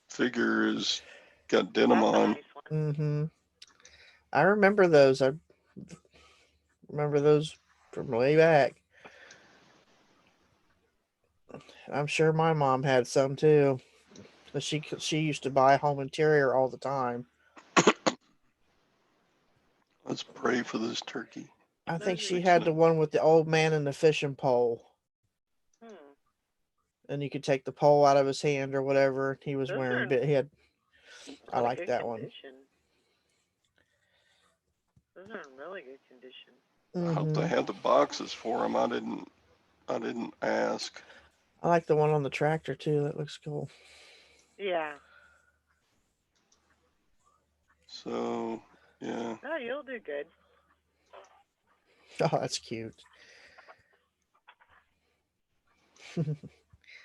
figure is got denim That's a on. nice one. Mm-hmm. I remember those. I remember those from way back. I'm sure my mom had some too. But she used to buy Home Interior all the time. Let's pray for this turkey. I think Those are she cute. had the one with the old man and the fishing pole. Hmm. And you could take the pole out of his hand or whatever he was Those are wearing. in But he had. a I lot of like good that one. condition. Those are in really good condition. I hope they Mhm. had the boxes for them. I didn't ask. I like the one on the tractor too. That looks cool. Yeah. So yeah, No, you'll do good. Oh, that's cute.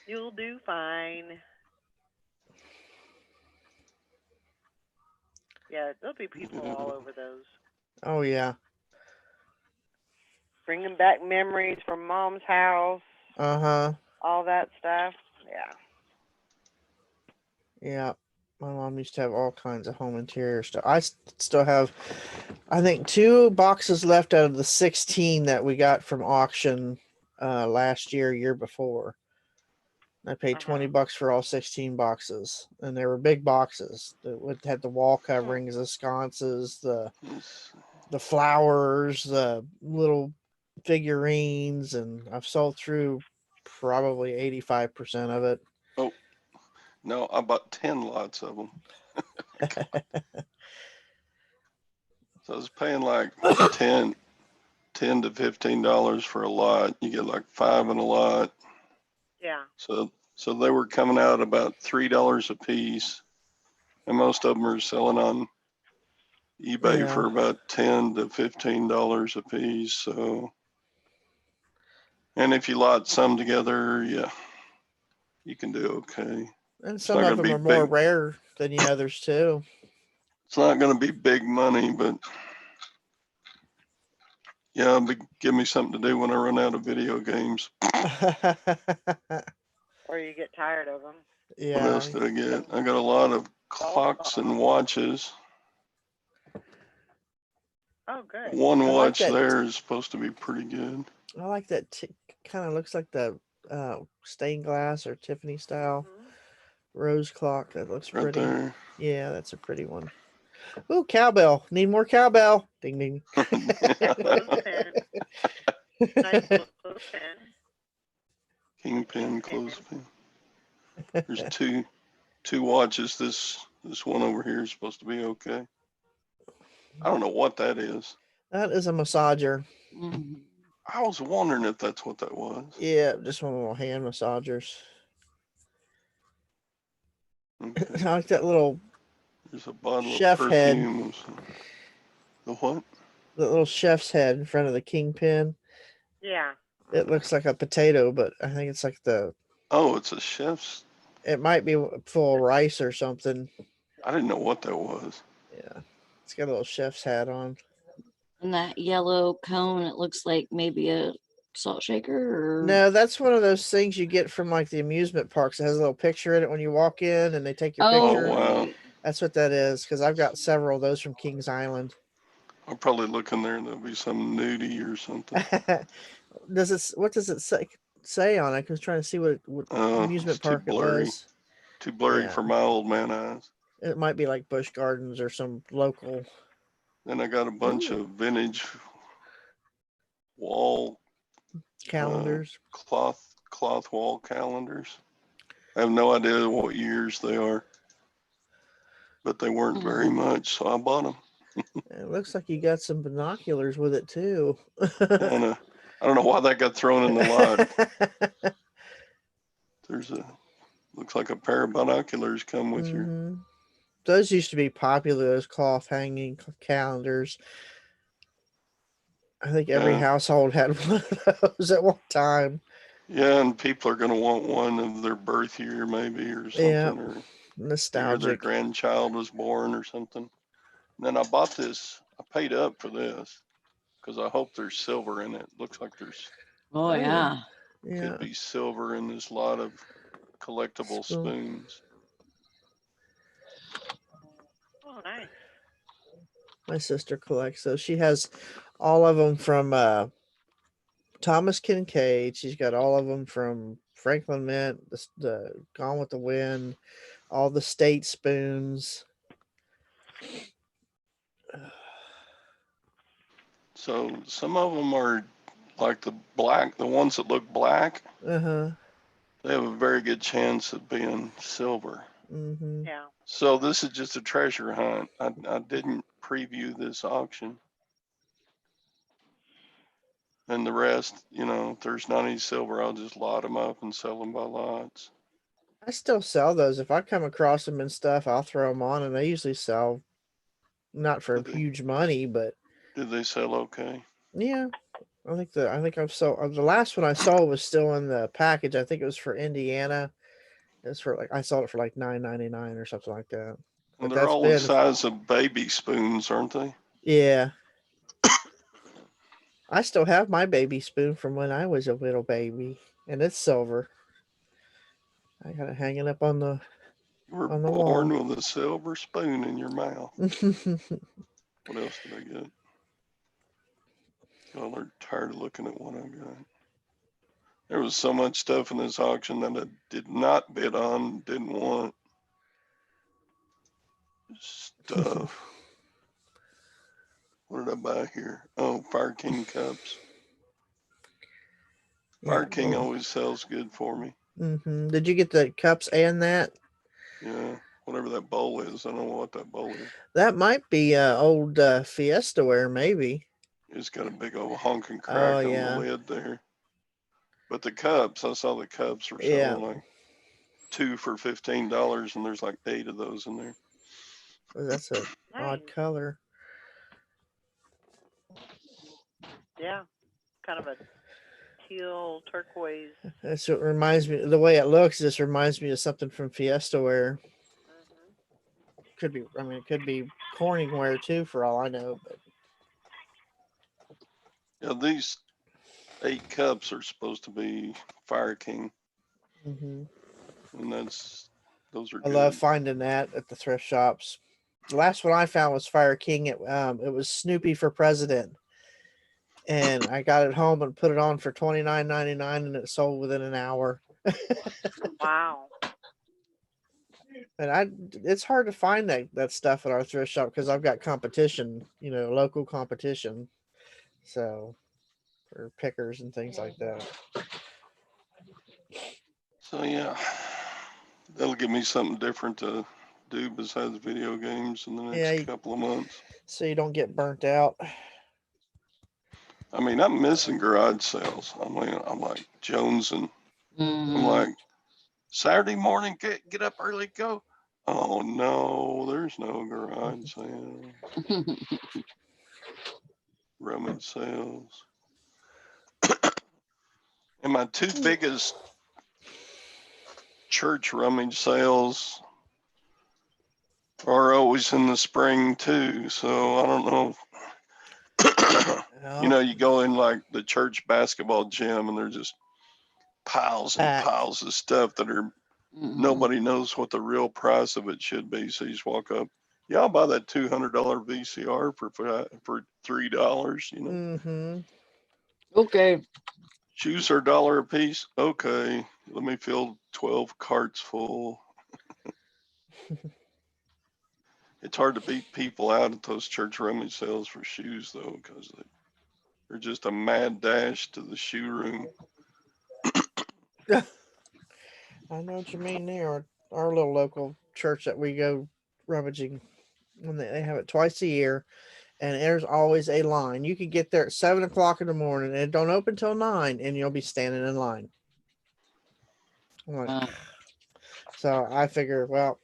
You'll do fine. Yeah, there'll be people all yeah. over those. Oh yeah. Bringing back memories from mom's house, Uh-huh. all that stuff. Yeah. Yeah. My mom used to have all kinds of home interior stuff. Still have, I think, 2 boxes left out of the 16 that we got from auction last year before. I paid Uh-huh. $20 for all 16 boxes, and they were big boxes that had the wall Hmm. coverings, the sconces, It's- the flowers, the little figurines, and I've sold through probably 85% of it. oh no, I bought 10 lots of them. So I was paying like 10 to $15 for a lot. You get like 5 in a lot. Yeah. So they were coming out about $3 a piece, and most of them are selling on eBay Yeah. for about $10 to $15 a piece. So, and if you lot some together, yeah, you can do okay. And It's some not of going to them be are more big. rare than the others too. It's not going to be big money, but yeah, give me something to do when I run out of video games. Or you get tired of them. What Yeah. else did I get? I got a lot of clocks and watches. Oh, good. One I like watch that. there is supposed to be pretty good. I like that. Kind of looks like the stained glass or Tiffany style Mhm. rose clock. That looks Right pretty. there. Yeah, that's a pretty one. Ooh, cowbell. Need more cowbell. Ding ding. Yeah, clothespin. Nice clothespin. Kingpin, Kingpin. clothespin. There's two watches. This one over here is supposed to be okay. I don't know what that is. That is a massager. Mhm. I was wondering if that's what that was. Yeah, just one of little hand massagers. Okay. I like that little There's a bottle of chef head. perfume. The what? The little chef's head in front of the kingpin. Yeah. It looks like a potato, but I think it's like Oh, it's a chef's. it might be full of rice or something. I didn't know what that was. Yeah. It's got a little chef's hat on. And that yellow cone, it looks like maybe a salt shaker or No, that's one of those things you get from like the amusement parks. It has a little picture in it when you walk in and they take your oh, picture. wow. right. That's what that is, because I've got several of those from Kings Island. I'll probably look in there and there'll be some nudie or something. What does it say on it? I was trying to see what It's amusement too park it blurry. was. Too blurry Yeah. for my old man eyes. It might be like Busch Gardens or some local. Then I got a bunch Ooh, of vintage wall calendars. cloth wall calendars. I have no idea what years they are, but they weren't very Mhm. much, so I bought them. It looks like you got some binoculars with it too. And I don't know why that got thrown in the lot. There's looks like a pair of binoculars come with your. hmm Those used to be popular, those cloth hanging calendars. I think every Yeah, household had one of those at one time. yeah, and people are gonna want one of their birth year maybe or Yeah, something, or the year their nostalgic. grandchild was born or something. And then I bought this. I paid up for this because I hope there's silver in it. Looks like there's Oh, Oh, yeah. yeah. could be silver in this lot of collectible Spoon. spoons. Oh, nice. My sister collects those. She has all of them from Thomas Kincaid. She's got all of them from Franklin Mint, the Gone with the Wind, all the state spoons. So some of them are like the ones that look black. Uh-huh. They have a very good chance of being silver. Mm-hmm. Yeah. So this is just a treasure hunt. I didn't preview this auction. And the rest, if there's not any silver, I'll just lot them up and sell them by lots. I still sell those. If I come across them and stuff, I'll throw them on, and they usually sell not for Did they, huge money, but did they sell okay? yeah. I think I've sold the last one I sold was still in the package. I think it was for Indiana. It was for like I sold it for like $9.99 or something like that. Well, But they're that's all the been size of baby spoons, aren't they? yeah. I still have my baby spoon from when I was a little baby, and it's silver. I got it hanging up on the You were on the born wall. with a silver spoon in your mouth. What else did I get? Y'all are tired of looking at what I got. There was so much stuff in this auction that I did not bid on, didn't want. Stuff. What did I buy here? Oh, Fire King cups. Fire King always sells good for me. Did you get the cups and that? Yeah, whatever that bowl is. I don't know what that bowl is. That might be old Fiesta ware, maybe. It's got a big old honking crack Oh on yeah, the lid there. But the cups, I saw the cups were yeah. selling like 2 for $15, and there's like 8 of those in there. That's a odd Nice. color. Yeah. Kind of a teal turquoise. That's what reminds me. The way it looks, just reminds me of something from Fiesta ware. Hmm. Could be. I mean, it could be Corning ware too, for all I know. But Yeah, these 8 cups are supposed to be Fire King, hmm and those are I love good. finding that at the thrift shops. The last one I found was Fire King. It was Snoopy for president, and I got it home and put it on for $29.99, and it sold within an hour. Wow. And it's hard to find that stuff at our thrift shop because I've got competition, local competition. So for pickers and things like that. So yeah, that'll give me something different to do besides video games in the Yeah, next couple of months. so you don't get burnt out. I mean, I'm missing garage sales. I'm like Jones, and I'm Mhm. like, Saturday morning, get up early, go. Oh no, there's no garage sale. Rummage sales. And my 2 biggest church rummage sales are always in the spring too. So I don't know. Well, You go in like the church basketball gym, and there's just piles and packed. piles of stuff that are Mhm. nobody knows what the real price of it should be. So you just walk up. Yeah, I'll buy that $200 VCR for $3. Mm-hmm. Okay. Shoes are $1 a piece. Okay, let me fill 12 carts full. It's hard to beat people out at those church rummage sales for shoes, though, because they're just a mad dash to the shoe room. I know what you mean there. Our little local church that we go rummaging, when they have it twice a year, and there's always a line. You can get there at 7 o'clock in the morning, and it don't open till 9, and you'll be standing in line. I'm like, Wow. so I figure, well,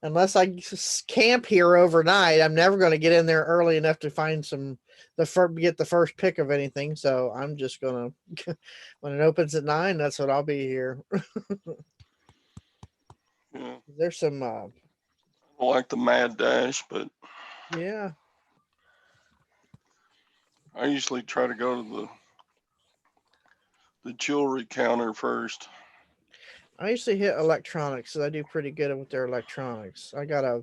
unless I camp here overnight, I'm never going to get in there early enough to find get the first pick of anything. So I'm just gonna, when it opens at 9, that's when I'll be here. Yeah, There's some, I don't like the mad dash, but yeah. I usually try to go to the jewelry counter first. I usually hit electronics, so I do pretty good with their electronics. I got a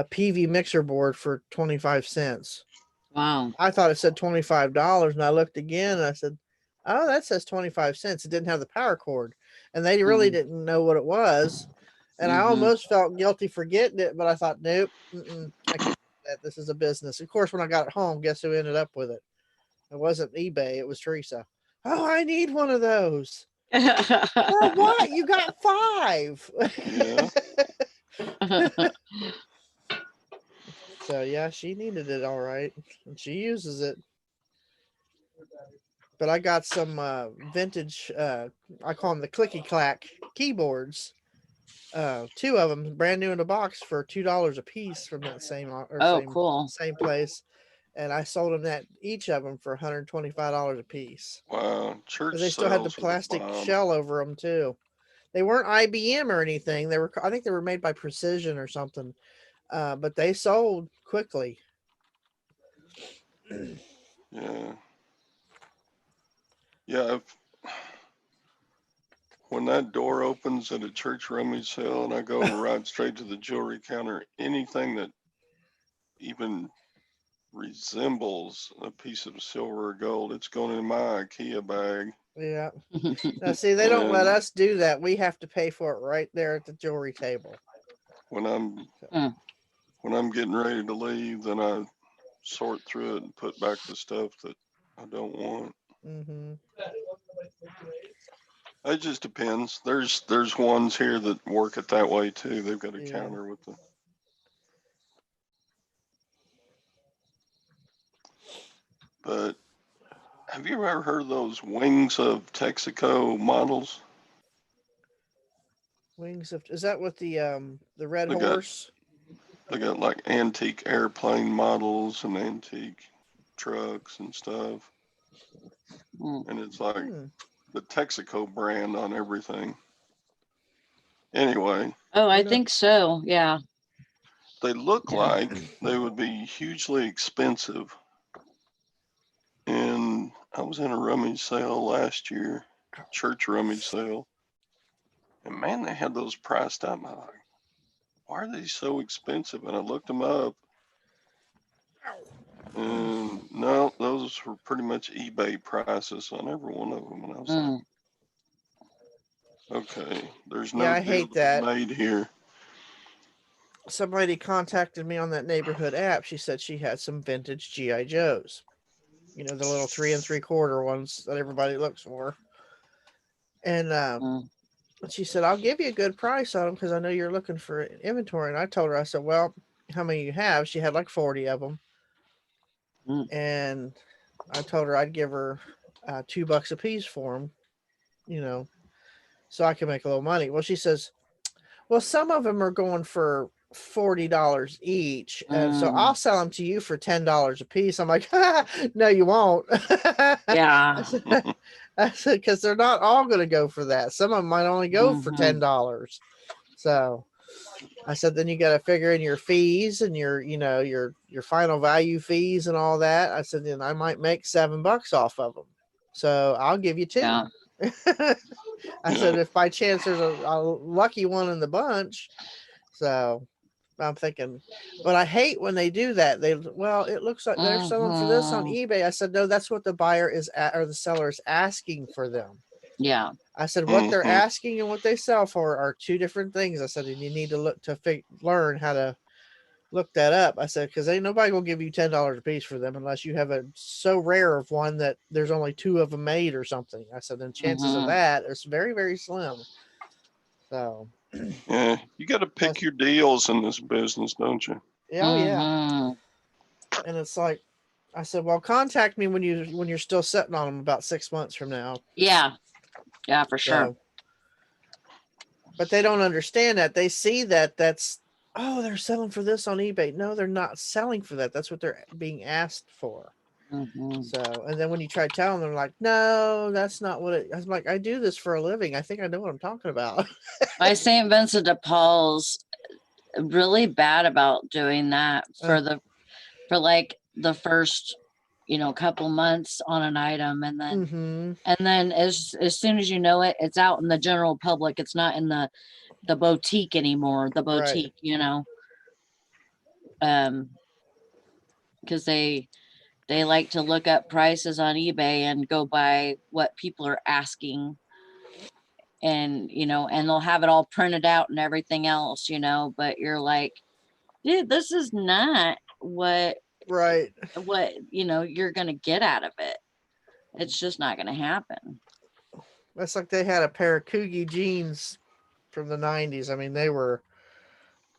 PV mixer board for 25 cents. Wow. I thought it said $25, and I looked again, and I said, "Oh, that says 25 cents." It didn't have the power cord, and they really Mhm. didn't know what it was. And I Mhm. almost felt guilty for getting it, but I thought, nope, I can't do that. This is a business. Of course, when I got it home, guess who ended up with it? It wasn't eBay. It was Teresa. Oh, I need one of those. For what? You got 5. Yeah, So yeah, she needed it all right, and she uses it. But I got some vintage. I call them the clicky clack keyboards. 2 of them, brand new in a box for $2 a piece from that same or Oh, cool. same place, and I sold them that each of them for $125 a piece. Wow, But church they still had the sales are the plastic bomb. shell over them too. They weren't IBM or anything. They were, I think, they were made by Precision or something. But they sold quickly. Yeah. Yeah, when that door opens at a church rummage sale and I go right straight to the jewelry counter, anything that even resembles a piece of silver or gold, it's going in my IKEA bag. Yeah. Now, see, they don't let And us do that. We have to pay for it right there at the jewelry table. when I'm Hmm. when I'm getting ready to leave, then I sort through it and put back the stuff that I don't want. Mm-hmm. It just depends. There's ones here that work it that way too. They've got a Yeah. counter with the. But have you ever heard of those Wings of Texaco models? Wings of, is that with the red They got horse? they got like antique airplane models and antique trucks and stuff, Hmm. and it's like Hmm. the Texaco brand on everything. Anyway, Oh, I no. think so. Yeah. they look Yeah. like they would be hugely expensive. And I was in a rummage sale last year, church rummage sale, and man, they had those priced up. I'm like, why are they so expensive? And I looked them up, and no, those were pretty much eBay prices on every one of them. And I was like, Hmm. okay, there's Yeah, no I deal hate to be that. made here. Somebody contacted me on that neighborhood app. She said she had some vintage GI Joes. You know, the little 3 3/4 ones that everybody looks for. And Hmm. she said, I'll give you a good price on them because I know you're looking for inventory. And I told her, I said, well, how many you have? She had like 40 of them. Hmm. And I told her I'd give her $2 a piece for them, you know, so I can make a little money. Well, she says, well, some of them are going for $40 each, and so I'll sell them to you for $10 a piece. I'm like, no, you won't. Yeah. I said, because they're not all going to go for that. Some of them might only go for Mhm. $10. So I said, then you got to figure in your fees and your, you know, your final value fees and all that. I said, then I might make $7 off of them. So I'll give you 2. Yeah. I said, if by chance there's a lucky one in the bunch. So I'm thinking, but I hate when they do that. Well, it looks like they're selling for this on Mhm. eBay. I said, no, that's what the buyer is or the seller is asking for them. Yeah. I said, what they're Mhm. asking and what they sell for are 2 different things. I said, and you need to look to learn how to look that up. I said, because ain't nobody gonna give you $10 a piece for them unless you have a so rare of one that there's only 2 of them made or something. I said, then chances of Mhm. that is very, very slim. So Yeah, you got to pick that's, your deals in this business, don't you? oh yeah. Mhm. And it's like, I said, well, contact me when you're still sitting on them about 6 months from now. Yeah. Yeah, for sure. So, but they don't understand that. They see that oh, they're selling for this on eBay. No, they're not selling for that. That's what they're being asked for. Mhm. So, and then when you try telling them, like, no, that's not what it. I was like, I do this for a living. I think I know what I'm talking about. My St. Vincent de Paul's really bad about doing that for like the first, couple months on an item, and Mm-hmm. then as soon as you know it, it's out in the general public. It's not in the boutique anymore. The Right. boutique, because they like to look up prices on eBay and go by what people are asking, and and they'll have it all printed out and everything else, but you're like, dude, this is not Right. what you're gonna get out of it. It's just not gonna happen. That's like they had a pair of Coogie jeans from the 90s. I mean, they were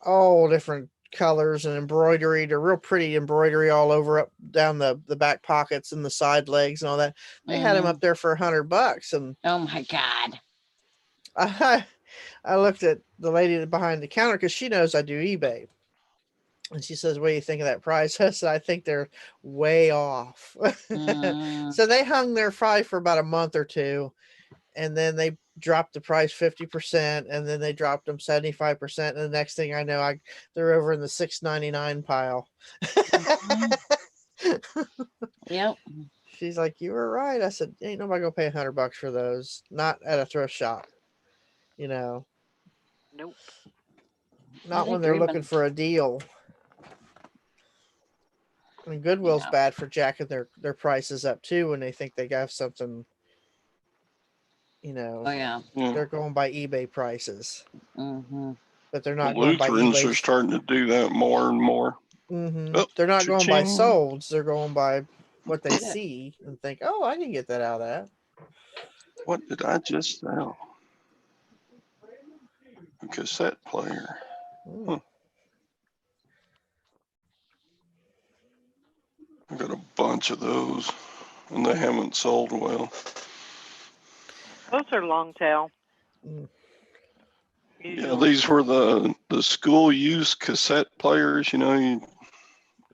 all different colors and embroidery. They're real pretty embroidery all over up down the back pockets and the side legs and all that. They had them up there for $100, and Oh my God. I looked at the lady behind the counter because she knows I do eBay. And she says, "What do you think of that price?" I said, "I think they're way off." Mm, So they hung there probably for about a month or two, and then they dropped the price 50%, and then they dropped them 75%. And the next thing I know, they're over in the $6.99 pile. mhm. Yep. She's like, "You were right." I said, "Ain't nobody gonna pay $100 for those, not at a thrift shop, you know, Nope. not they when they're looking dreaming? for a deal." And Goodwill's Yeah. bad for jacking their prices up too when they think they got something, you know. Oh yeah. Yeah. They're going by eBay prices, Mm-hmm. but they're The not going by Lutherans are eBay. starting to do that more and more. Oh, They're not going by cha-ching. solds. They're going by what they Get it. see and think, "Oh, I can get that out of that." What did I just sell? A cassette player. Mm. I got a bunch of those, and they haven't sold well. Those are long tail. Mm. Yeah, Usually. these were the school use cassette players. You know, you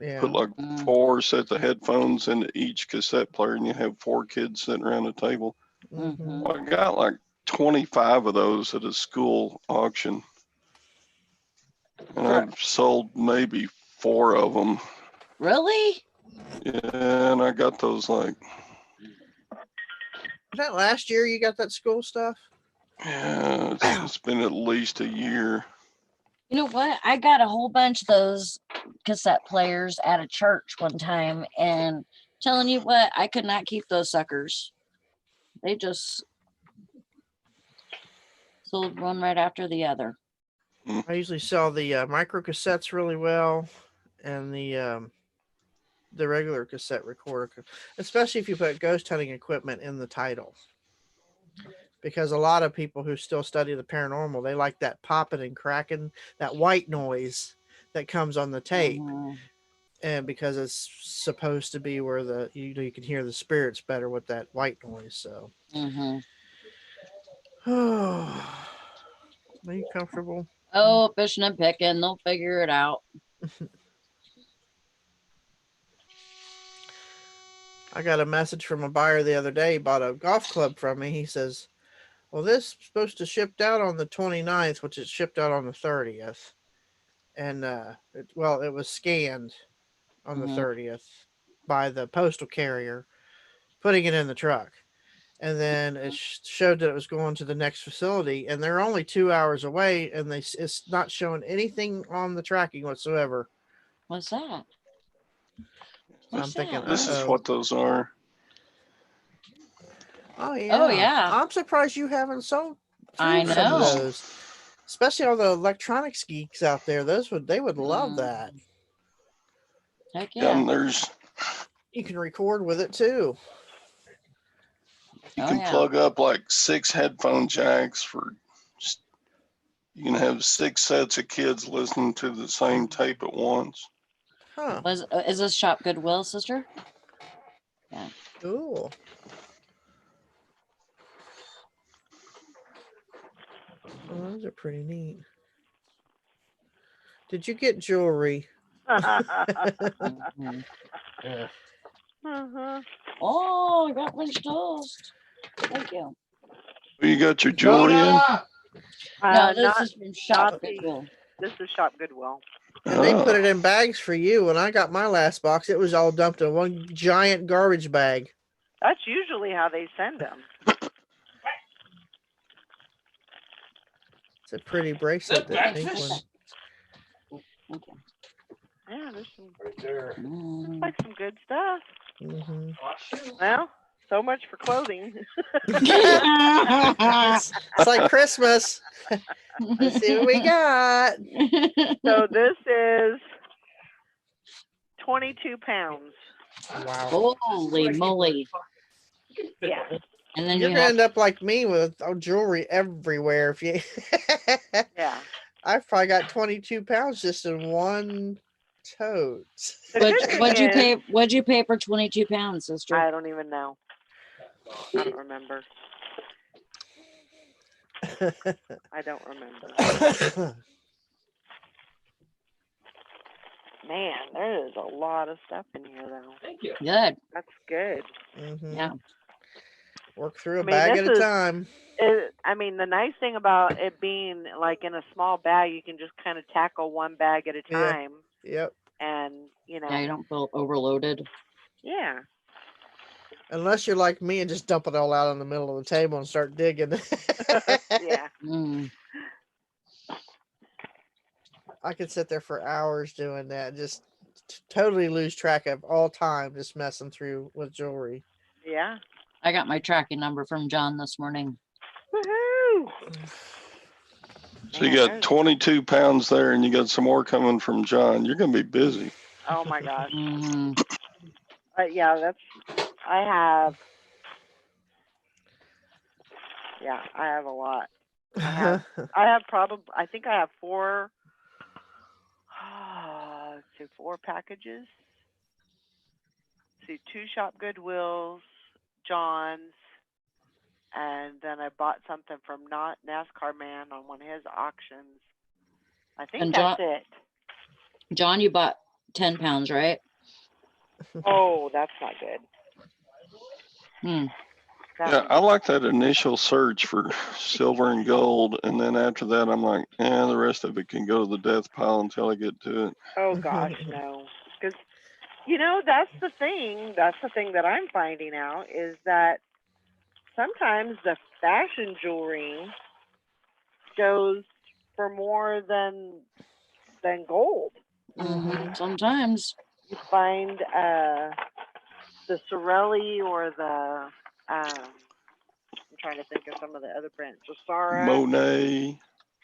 Yeah. put like Mm. 4 sets of headphones into each cassette player, and you have 4 kids sitting around the table. Mhm. I got like 25 of those at a school auction, and I've sold maybe 4 of them. Really? Yeah, and I got those like, Was that last year you got that school stuff? yeah, it's been at least a year. You know what? I got a whole bunch of those cassette players at a church one time, and telling you what, I could not keep those suckers. They just sold one right after the other. I usually sell the micro cassettes really well, and the regular cassette recorder, especially if you put ghost hunting equipment in the title. Because a lot of people who still study the paranormal, they like that popping and cracking, that white noise that comes on the tape, Mhm. and because it's supposed to be where you can hear the spirits better with that white noise. So, Mhm. are you comfortable? Oh, fishing and picking, they'll figure it out. I got a message from a buyer the other day. He bought a golf club from me. He says, "Well, this is supposed to ship out on the 29th, which it shipped out on the 30th. And it was scanned on the Mhm. 30th by the postal carrier, putting it in the truck. And then it showed that it was going to the next facility, and they're only 2 hours away, and it's not showing anything on the tracking whatsoever." What's that? So I'm What's thinking, that? This is uh-oh. what those are. Oh yeah. Oh yeah, I'm surprised you haven't sold I through some of know. those. Especially all the electronics geeks out there. They would love Mm. that. Heck Yeah, yeah. and there's, You can record with it too. you Oh can yeah. plug up like 6 headphone jacks for, you can have 6 sets of kids listening to the same tape at once. Huh. Is this shop Goodwill, sister? Cool. Oh, those are pretty neat. Did you get jewelry? Mhm. Uh-huh. Oh, I got French toast. Thank you. You got your jewelry in? No, this Not is from shop not the- Goodwill. this is Shop Goodwill. And they put Oh. it in bags for you. When I got my last box, it was all dumped in one giant garbage bag. That's usually how they send them. It's a pretty bracelet, that pink one. Thank you. Yeah, there's some Right there. Mm. like some good stuff. Hmm. Well, so much for clothing. It's like Christmas. Let's see what we got. So this is 22 pounds. Wow. Holy moly. Yeah. And then You're you gonna have end up like me with jewelry everywhere if you Yeah. I've probably got 22 pounds just in one tote. The good thing is, What'd you pay for 22 pounds, sister? I don't even know. I don't remember. I don't remember. Man, there is a lot of stuff in here, though. Good. That's good. Yeah. Work through a I mean, bag this at a is- time. I mean, the nice thing about it being like in a small bag, you can just kind of tackle one bag at a Yeah. time, Yep. and you know, Yeah, you don't feel overloaded. yeah. Unless you're like me and just dump it all out on the middle of the table and start digging. Yeah. Mm. I could sit there for hours doing that. Just totally lose track of all time just messing through with jewelry. Yeah. I got my tracking number from John this morning. Woohoo! So you Man, got there's- 22 pounds there and you got some more coming from John. You're going to be busy. Oh my gosh. Hmm. Yeah, I have. Yeah, I have a lot. I have probably. I think I have four. Let's see, 4 packages. See, 2 Shop Goodwills, John's, and then I bought something from not NASCAR Man on one of his auctions. I think And that's it. John, you bought 10 pounds, right? Oh, that's not good. Hmm. That Yeah, one- I like that initial search for silver and gold. And then after that, I'm like, the rest of it can go to the death pile until I get to it. Oh gosh, no. Because you know that's the thing. That's the thing that I'm finding out is that sometimes the fashion jewelry goes for more than gold. Mhm. Sometimes. You find the Sorelli or the I'm trying to think of some of the other brands. Jasara. Monet,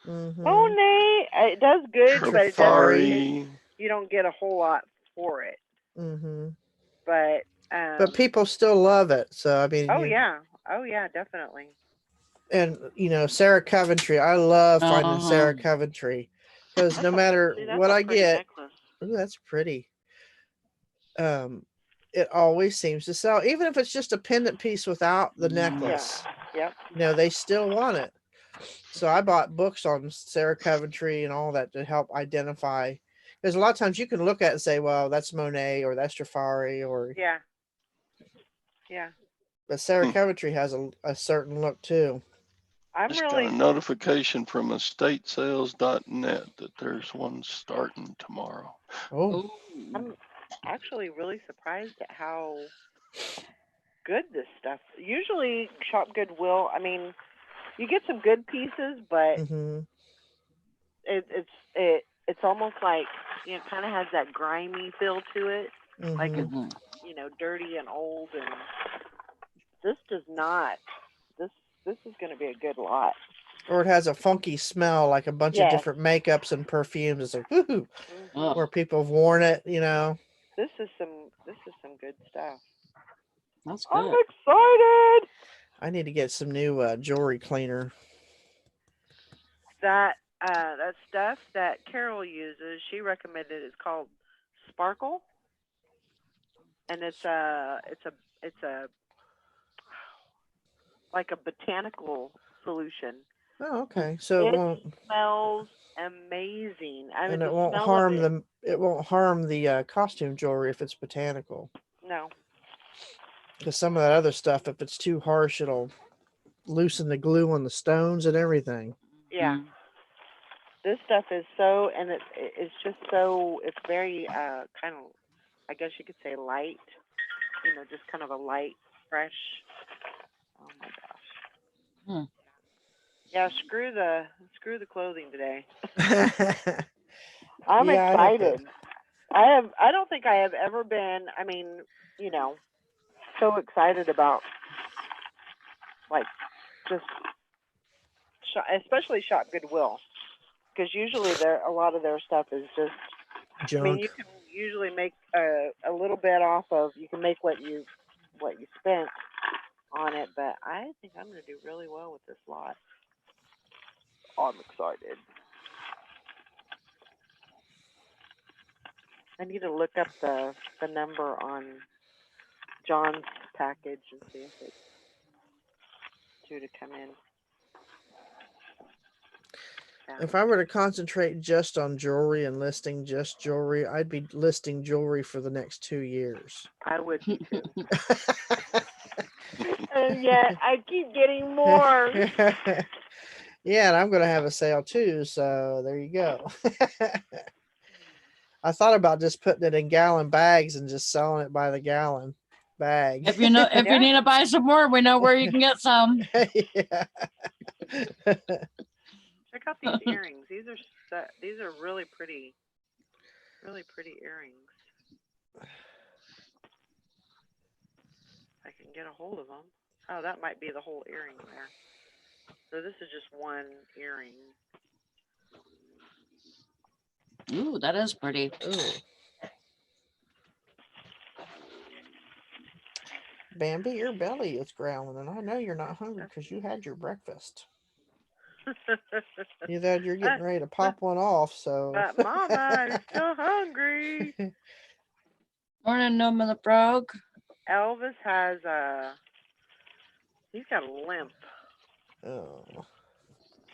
Monet. It does good, but it doesn't, Trifari. you don't get a whole lot for it. Mm-hmm. But But people still love it. So I mean, oh yeah, definitely. and Sarah Coventry. I love finding Sarah Uh-huh. Coventry because no matter See, that's what a I pretty get, necklace. ooh, that's pretty. It always seems to sell, even if it's just a pendant piece without the Mhm. necklace. Yep. They still want it. So I bought books on Sarah Coventry and all that to help identify. Because a lot of times you can look at it and say, well, that's Monet or that's Trifari or, Yeah. Yeah. but Sarah Hmm. Coventry has a certain look too. I'm Just really got a notification from estatesales.net that there's one starting tomorrow. Oh, Ooh. I'm actually really surprised at how good this stuff. Usually Shop Goodwill, I mean, you get some good pieces, but mm-hmm. it's almost like it kind of has that grimy feel to it, like it's Mhm. dirty and old, and this does not. This is going to be a good lot. Or it has a funky smell, like a bunch of Yes. different makeups and perfumes. It's like, woohoo, Ugh. where people have worn it, This is some good stuff. That's I'm good. excited. I need to get some new jewelry cleaner. That stuff that Carol uses, she recommended. It's called Sparkle, and it's a like a botanical solution. Oh, okay. So it It won't, smells amazing. I mean, and the it won't smell harm of it. it won't harm the costume jewelry if it's botanical. No. Because some of that other stuff, if it's too harsh, it'll loosen the glue on the stones and everything. Yeah. Mhm. This stuff is so, and it's just so. It's very kind of, I guess you could say light. Just kind of a light, fresh. Oh my gosh. Hmm. Yeah, screw the clothing today. I'm Yeah, I have to- excited. I don't think I have ever been, I mean, so excited about like just especially Shop Goodwill, because usually a lot of their stuff is just, I mean, you Junk. can usually make a little bit off of, you can make what you spent on it, but I think I'm going to do really well with this lot. I'm excited. I need to look up the number on John's package and see if it's due to come in. If I were to concentrate just on jewelry and listing just jewelry, I'd be listing jewelry for the next 2 years. I would be too. And yet I keep getting more. Yeah, and I'm going to have a sale too. So there you go. I thought about just putting it in gallon bags and just selling it by the gallon bag. If you know, if Yeah. you need to buy some more, we know where you can get some. Yeah. Check out these earrings. These are really pretty earrings. I can get a hold of them. Oh, that might be the whole earring there. So this is just one earring. Ooh, that is pretty. Ooh. Bambi, your belly is growling, and I know you're not hungry because you had your breakfast. You that you're getting ready to pop one off, so. But Mama, I'm still hungry. Morning, Noma the Frog. Elvis has he's got a limp. Oh.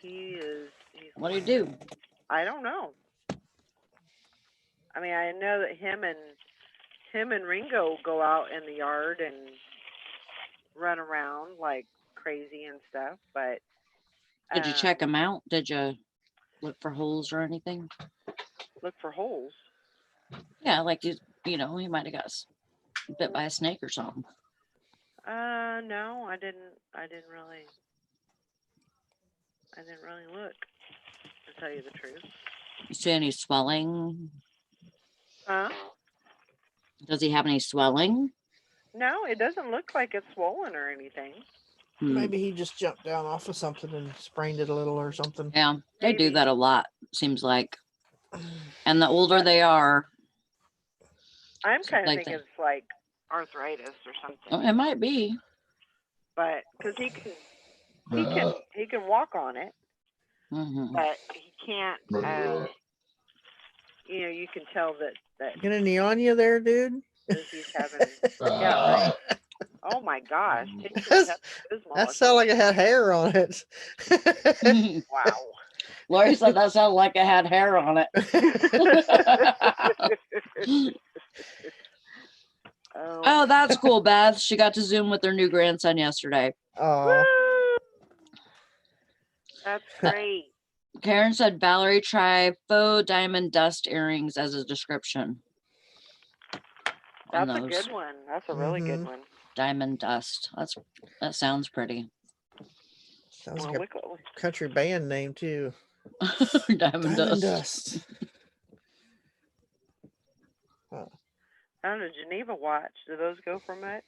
He's What do you do? I don't know. I mean, I know that him and Ringo go out in the yard and run around like crazy and stuff, but Did you check him out? Did you look for holes or anything? look for holes? Yeah, like you know, he might have got bit by a snake or something. No, I didn't really look, to tell you the truth. You see any swelling? Huh? Does he have any swelling? No, it doesn't look like it's swollen or anything. Hmm. Maybe he just jumped down off of something and sprained it a little or something. Yeah, they do Maybe. that a lot, seems like. And the older they are, I'm kind of like thinking that. it's like arthritis or something, It might be. but because he can walk on it, Hmm. but he can't. You know, you can tell that Get any on you there, dude? he's having. Yeah, right. Oh my gosh! Take some That's- Pepto-Bismol That or sounded like it had hair on it. something. Wow. Lori said that sounded like it had hair on it. Oh, that's cool, Beth. She got to Zoom with her new grandson yesterday. Oh, That's great. Karen said Valerie try faux diamond dust earrings as a description. on That's a those. good one. That's a really good Mhm. one. Diamond dust. That sounds pretty. sounds Well, like look, a country band name too. Diamond Diamond dust. Dust. on a Geneva watch. Do those go for much?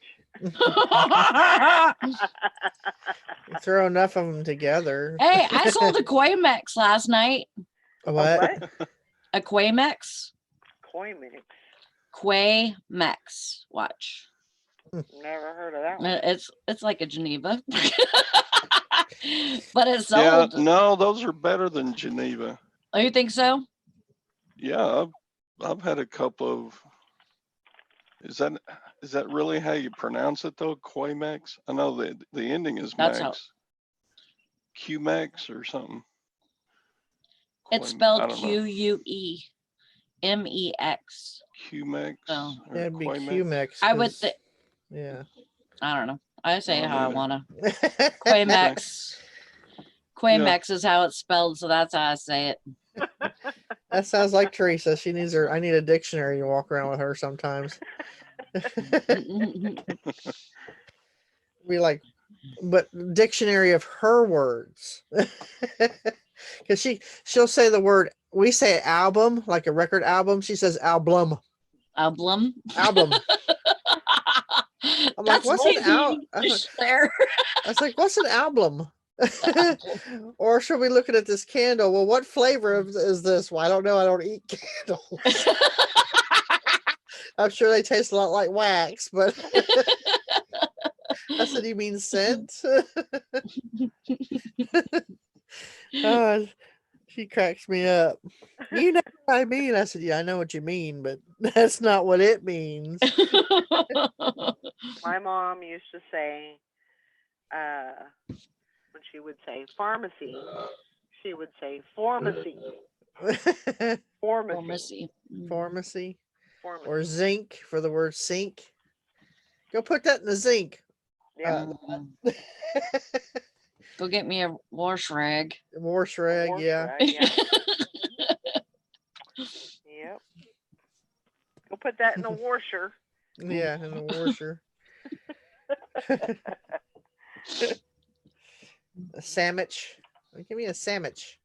You throw enough of them together. Hey, I sold a Quamex last night. What? A Quamex. Koi mix. Quamex watch. Never heard of that one. It's like a Geneva. But it's Yeah, sold. no, those are better than Geneva. Oh, you think so? Yeah, I've had a couple of. Is that really how you pronounce it though? Quamex? I know the ending is That's Mex. how- Qmex or something. It's I spelled don't know. Quemex. Qmex Oh. or It'd be Quamex? Qmex. I would 'cause- think. Yeah. I don't know. I say Oh, how I maybe. wanna. Quamex. Quamex is how it's spelled, so that's how I say it. That sounds like Teresa. She needs her. I need a dictionary to walk around with her sometimes. Be like, but dictionary of her words. Because she'll say the word. We say album, like a record album. She says album. Album. Album. I'm like, That's what's an lazy English there. I was like, what's an album? Or should we looking at this candle? Well, what flavor is this? Well, I don't know. I don't eat candles. I'm sure they taste a lot like wax, but I said, you mean scent? Oh, she cracks me up. You never I mean? I said, yeah, I know what you mean, but that's not what it means. My mom used to say, when she would say pharmacy, she would say pharmacy, pharmacy, Pharmacy. Mhm. Pharmacy or pharmacy. zinc for the word sink. Go put that in the zinc. Yeah, Mhm. Go get me a wash rag. Wash rag, wash yeah. rag, yeah. Yep. Go put that in the washer. Yeah, in the washer. A sandwich. Give me a sandwich.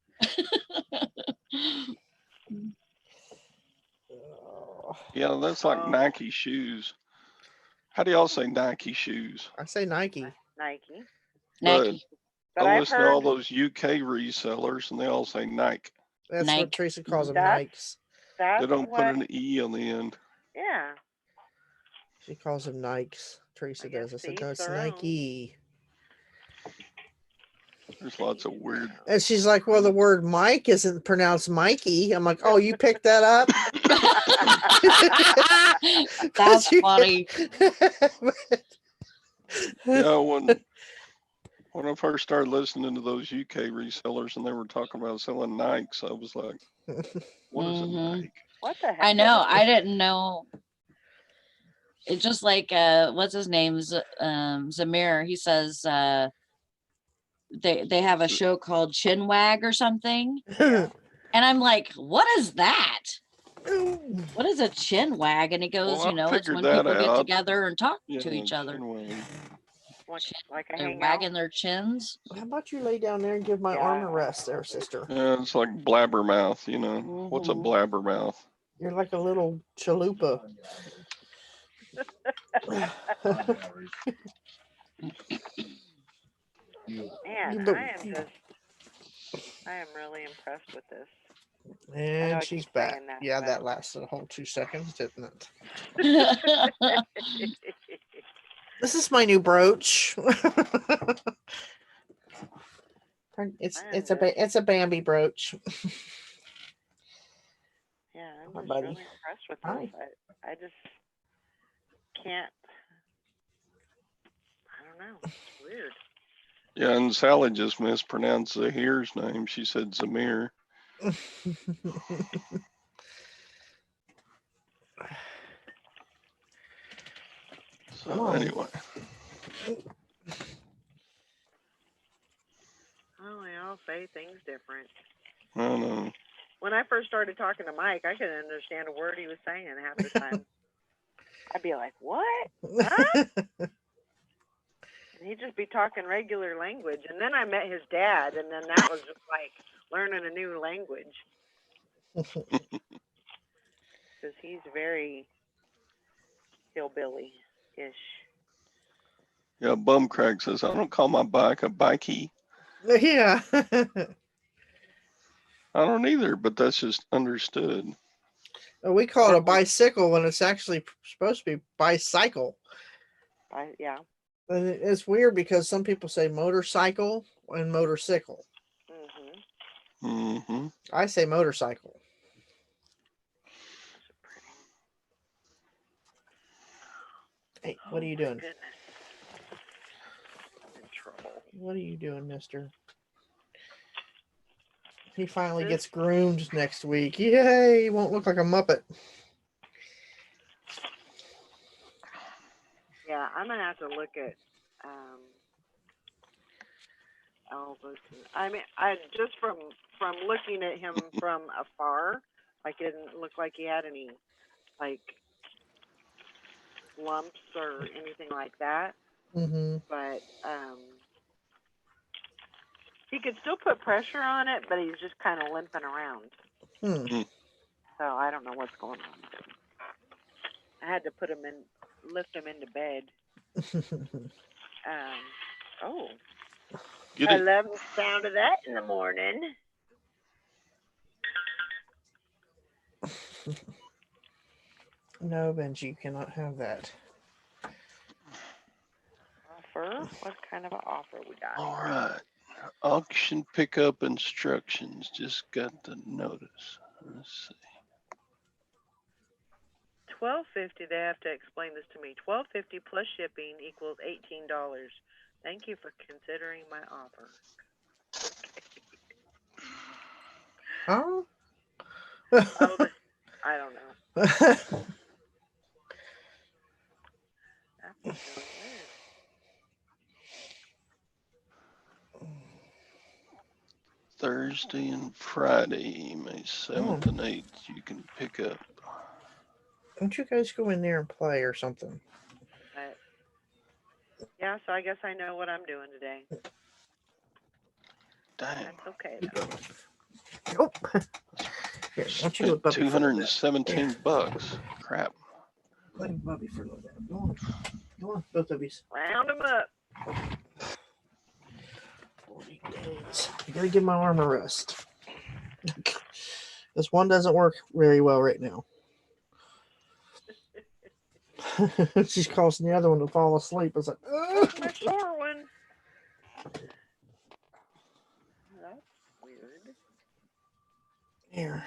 Oh, Yeah, that's like Oh. Nike shoes. How do y'all say Nike shoes? I say Nike. Nike. Nike. But I I've listen to all heard those UK resellers and they all say Nike. That's what Nike. Teresa calls them, That's- Nikes. They that's don't what. put an E on the end. Yeah. She calls them Nikes. Teresa I guess does. I to said, each no, it's their own. Nike. There's lots of weird. And she's like, well, the word Mike isn't pronounced Mikey. I'm like, oh, you picked that up? That's You- funny. Yeah, when I first started listening to those UK resellers and they were talking about selling Nikes, I was like, what is a Mhm. Nike? What the heck? I know. I didn't know. It's just like what's his name? Zamir. He says they have a show called Chinwag or something. Yeah. And I'm like, what is that? What is a chin wag? And he goes, Well, I it's figured when that people get out. together and talk Yeah, to each other. anyway. Like a They're hangout. wagging their chins. How about you lay down there and give my arm a rest there, sister? Yeah, it's like blabbermouth, you know. What's a Mhm. blabbermouth? You're like a little chalupa. Man, But- I am really impressed with this. I And she's keep back. saying that, Yeah, but- that lasted a whole 2 seconds, didn't it? This is my new brooch. It's a Bambi brooch. Yeah, I'm Hi, just buddy. really impressed with Hi. this. I just can't. I don't know. It's weird. Yeah, and Sally just mispronounced Zahir's name. She said Zamir. Come So on. anyway, Oh, they all say things different. I don't know. When I first started talking to Mike, I couldn't understand a word he was saying half the time. I'd be like, "What?" Huh? And he'd just be talking regular language. And then I met his dad, and then that was just like learning a new language. Because he's very hillbilly-ish. Yeah, Bumcrack says, I don't call my bike a bikey. Yeah. I don't either, but that's just understood. We call it a bicycle when it's actually supposed to be bicycle. Yeah. And it's weird because some people say motorcycle and motorcycle. Mm-hmm. Mm-hmm. I say motorcycle. Hey, what are you doing? Goodness. I'm in trouble. What are you doing, mister? He finally gets groomed next week. Yay! He won't look like a Muppet. Yeah, I'm gonna have to look at Elvis. I mean, I just from looking at him from afar, like it didn't look like he had any like lumps or anything like that. Mm-hmm. But he could still put pressure on it, but he's just kind of limping around. So I don't know what's going on. I had to lift him into bed. Oh, Get I it. love the sound of that in the morning. No, Benji, you cannot have that. Offer? What kind of an offer we got? All right. Auction pickup instructions. Just got the notice. Let's see. $12.50. They have to explain this to me. $12.50 plus shipping equals $18. Thank you for considering my offer. Huh? Oh, I don't know. That's really weird. Thursday and Friday, May 7th and 8th, you can pick up. Don't you guys go in there and play or something? Yeah, so I guess I know what I'm doing today. Dang. That's okay though. Oh. Here, why don't you go with Bubby for a little bit? $217. Crap. Let Bubby for a little bit. Go on, both of you. Round them up. 40 days. I gotta give my arm a rest. This one doesn't work very well right now. She's causing the other one to fall asleep. It's like, Where's my sore one? That's weird. here.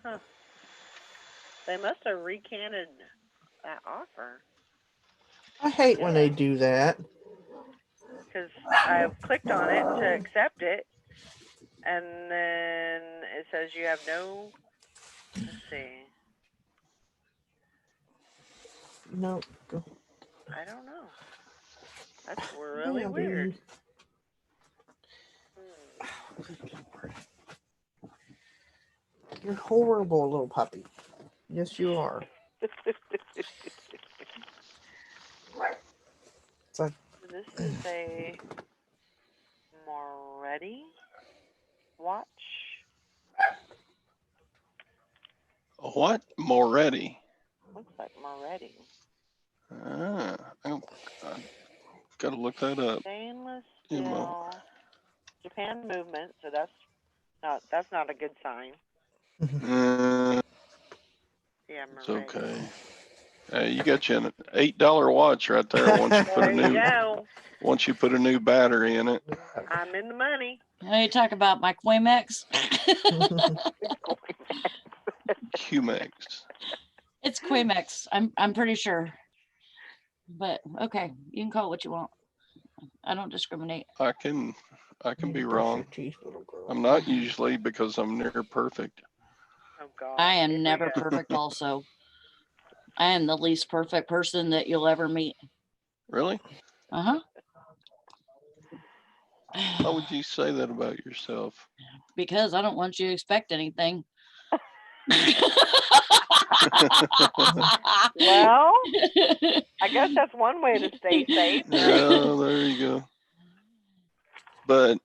Huh. They must have recanted that offer. I hate when they do that. Because I clicked on it to accept it, and then it says you have no. Let's see. No. I don't know. That's really Yeah, weird. You're horrible, little puppy. Yes, you are. It's like, This is a Moretti watch. A what? Moretti. Looks like Moretti. I've got to look that up. Stainless You know. steel. Japan movement. So that's not a good sign. Yeah, It's Moretti. okay. Hey, you got you an $8 watch right there. Once you put a new battery in it. I'm in the money. Now you talk about my Quimex. QMax. It's Quimex. I'm pretty sure. But okay, you can call it what you want. I don't discriminate. I can be wrong. I'm not. not usually because I'm near perfect. Oh God. I Here am we never go. perfect also. I am the least perfect person that you'll ever meet. Really? Uh-huh. How would you say that about yourself? Because I don't want you to expect anything. Well, I guess that's one way to stay safe, right? Yeah, there you go. But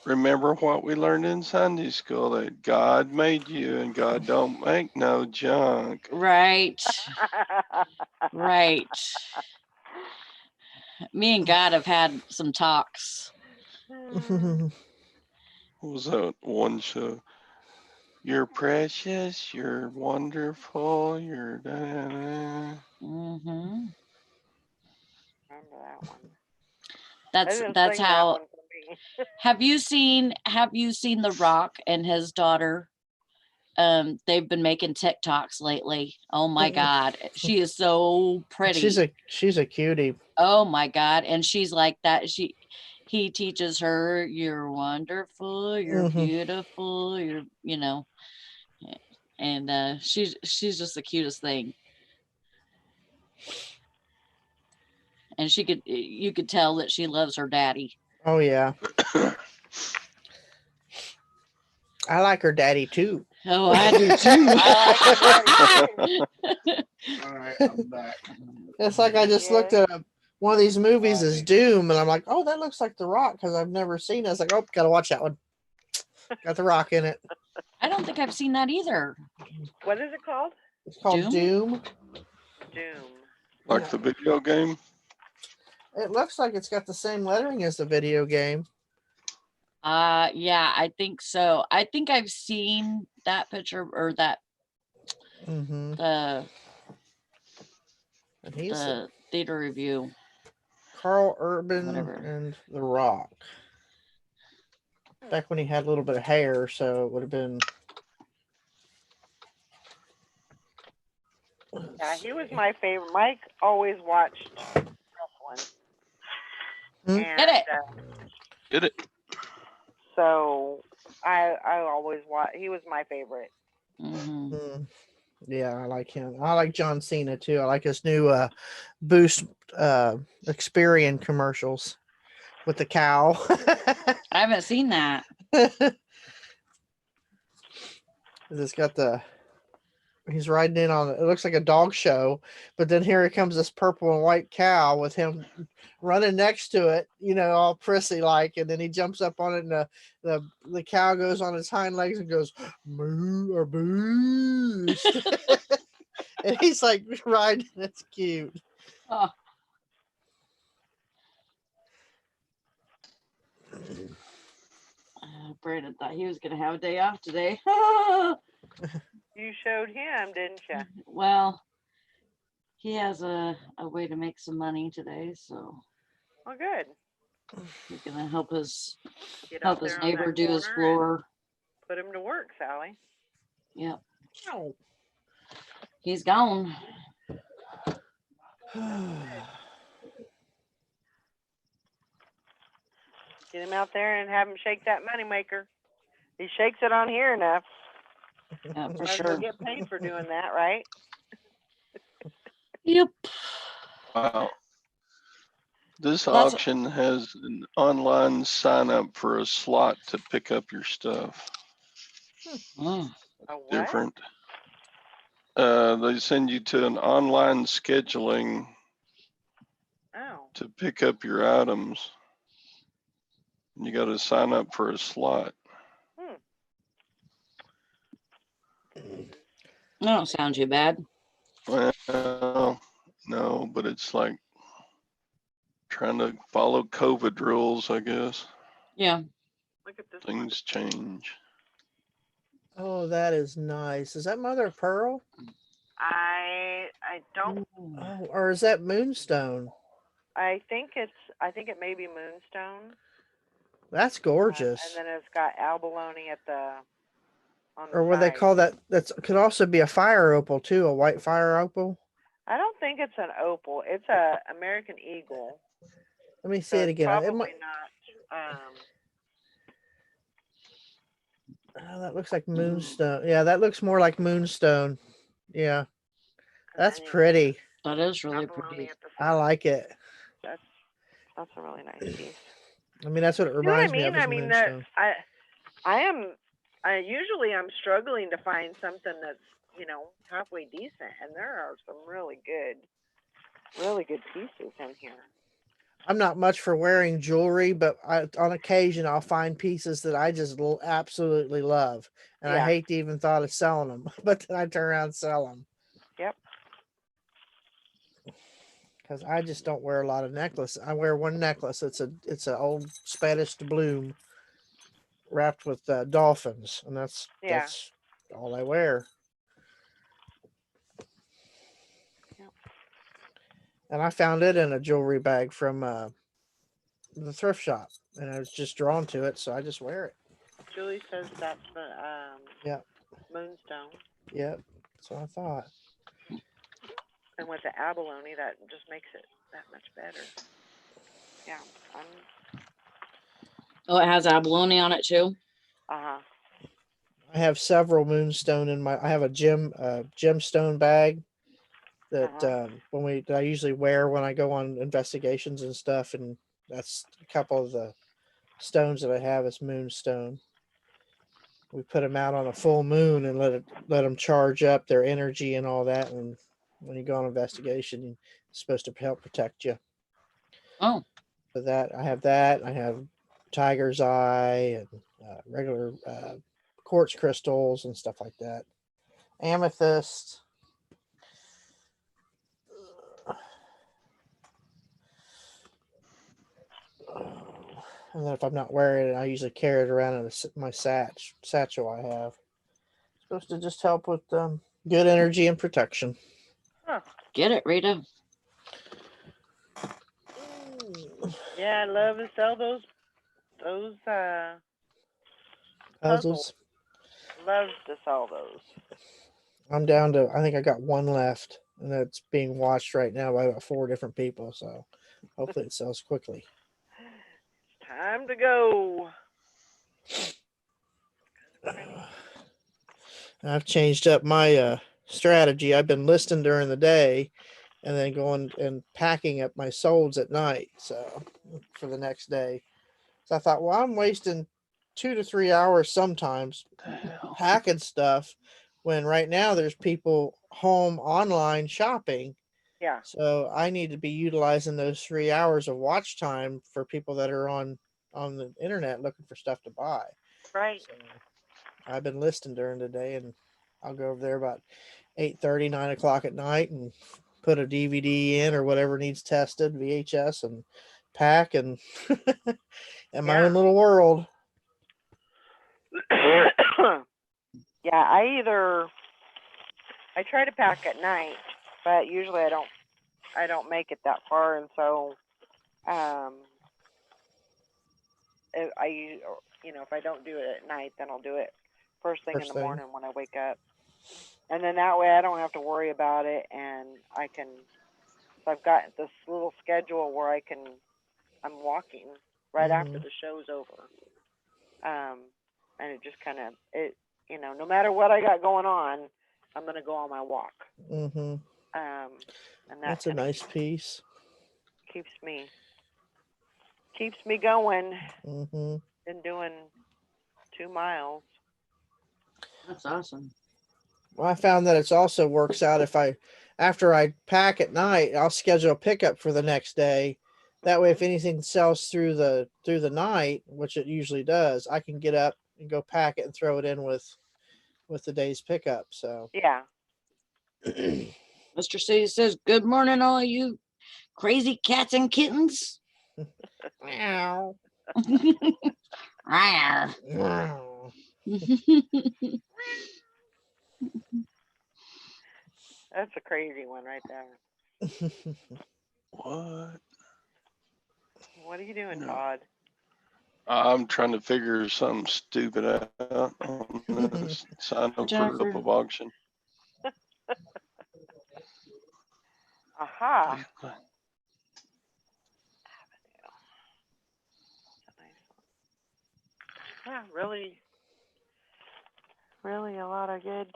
remember what we learned in Sunday school, that God made you and God don't make no junk. Right. Right. Me and God have had some talks. What was that one show? You're precious, you're wonderful, you're Remember that one. That's They didn't that's sing that how. one for me. Have you seen The Rock and his daughter? They've been making TikToks lately. Oh my God. She is so pretty. She's a cutie. Oh my God. And she's like that. He teaches her, you're wonderful, you're beautiful, and she's just the cutest thing. And you could tell that she loves her daddy. Oh yeah. I like her daddy too. Oh, I do too. I like her daddy too. All right, I'm back. It's like I just looked at one of these movies as Doom, and I'm like, oh, that looks like The Rock because I've never seen it. I was like, oh, gotta watch that one. Got The Rock in it. I don't think I've seen that either. What is it called? It's called Doom. Doom. Like the video game? It looks like it's got the same lettering as the video game. Yeah, I think so. I think I've seen that picture or that the theater review. Carl Urban Whatever. and The Rock. Back when he had a little bit of hair, so it would have been. Yeah, he was my favorite. Mike always watched wrestling, Hmm? and Get it. Get it? so I always watch. He was my favorite. Mhm. Mm. Yeah, I like him. I like John Cena too. I like his new Boost Experian commercials with the cow. I haven't seen that. It's got he's riding in on it looks like a dog show, but then here comes this purple and white cow with him running next to it, all prissy like, and then he jumps up on it and the cow goes on its hind legs and goes moo or boost. And he's like riding. It's cute. Oh. Brandon thought he was gonna have a day off today. You showed him, didn't you? Well, he has a way to make some money today, so Well, good. he's gonna help his Get out his there on neighbor that do his corner and floor. put him to work, Sally. Yep, Ow. he's gone. Get him out there and have him shake that moneymaker. He shakes it on here enough. Yeah, for Might as well sure. get paid for doing that, right? Yep. Wow. This That's- auction has an online sign up for a slot to pick up your stuff. Oh, A what? Different. They send you to an online scheduling Oh, to pick up your items. You got to sign up for a slot. that don't sound too bad. Well, no, but it's like trying to follow COVID rules, I guess. Yeah. look at this one. Things change. Oh, that is nice. Is that mother of pearl? I don't. Oh, or is that moonstone? I think it may be moonstone. That's gorgeous. And then it's got abalone at the on the Or what they side. call that? That's could also be a fire opal too, a white fire opal. I don't think it's an opal. It's a American eagle. Let me see So it it's again. probably It might, not. oh, that looks like moonstone. Yeah, that looks more like moonstone. Yeah, And that's then you pretty. That is really got abalone pretty. at the I side. like it. That's a really nice piece. I mean, that's what it You know what I reminds me of. mean? Is I mean that moonstone. I usually I'm struggling to find something that's, halfway decent, and there are some really good pieces in here. I'm not much for wearing jewelry, but on occasion I'll find pieces that I just absolutely love, and I Yeah. hate to even thought of selling them, but then I turn around and sell them. Yep. Because I just don't wear a lot of necklace. I wear one necklace. It's an old Spanish doubloon wrapped with dolphins, and that's all I wear. Yep. And I found it in a jewelry bag from the thrift shop, and I was just drawn to it, so I just wear it. Julie says that's the Yep. moonstone, Yep, that's what I thought. and with the abalone, that just makes it that much better. Yeah. Oh, it has abalone on it too. Uh-huh. I have several moonstone in my. I have a gemstone bag that that I usually wear when I go on investigations and stuff, and that's a couple of the stones that I have is moonstone. We put them out on a full moon and let them charge up their energy and all that, and when you go on investigation, it's supposed to help protect you. Oh, So that I have tiger's eye and regular quartz crystals and stuff like that. Amethyst. And then if I'm not wearing it, I usually carry it around in my satchel I have. It's supposed to just help with good energy and protection. get it, Rita. Yeah, I love to sell those Puzzles. Love to sell those. I'm down to, I think I got one left. and it's being watched right now by about 4 different people. So hopefully it sells quickly. Time to go. I've changed up my strategy. I've been listing during the day and then going and packing up my solds at night. So for the next day. So I thought, well, I'm wasting 2 to 3 hours sometimes The hell? packing stuff when right now there's people home online shopping. Yeah. So I need to be utilizing those 3 hours of watch time for people that are on the internet looking for stuff to buy. Right. So I've been listing during the day, and I'll go over there about 8:30, 9 o'clock at night and put a DVD in or whatever needs tested, VHS, and pack and in my own Yeah. little world. Yeah, I try to pack at night, but usually I don't make it that far, and so if I don't do it at night, then I'll do it first thing in First the thing. morning when I wake up, and then that way I don't have to worry about it, and I've got this little schedule where I'm walking right after Mhm. the show's over, and it just kind of no matter what I got going on, I'm gonna go on my walk. Mhm. And that That's a kinda nice piece. keeps me going. Mhm. Been doing 2 miles. That's awesome. Well, I found that it's also works out if after I pack at night, I'll schedule a pickup for the next day. That way, if anything sells through the night, which it usually does, I can get up and go pack it and throw it in with the day's pickup. So Yeah. Mr. C says, "Good morning, all you crazy cats and kittens." meow, Rawr. meow. That's a crazy one right there. What? What are you doing, No. Todd? I'm trying to figure something stupid out on this sign up for Jennifer. of auction. Aha. Damn. Yeah, really a lot of good.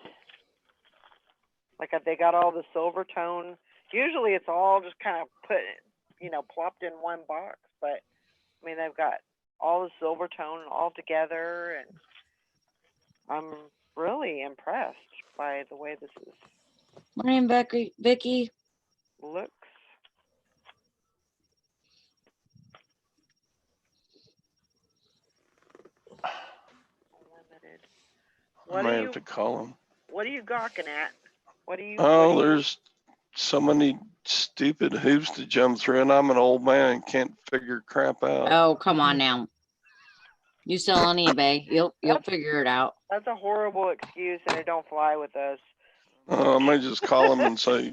Like they got all the silver tone. Usually it's all just kind of plopped in one box, but I mean they've got all the silver tone all together, and I'm really impressed by the way this Morning, Vicky. looks. Limited. I may have to call him. What are you gawking at? Oh, there's so many stupid hoops to jump through, and I'm an old man and can't figure crap out. Oh, come on now. You sell on eBay. You'll figure it out. That's a horrible excuse, and it don't fly with us. I may just call him and say,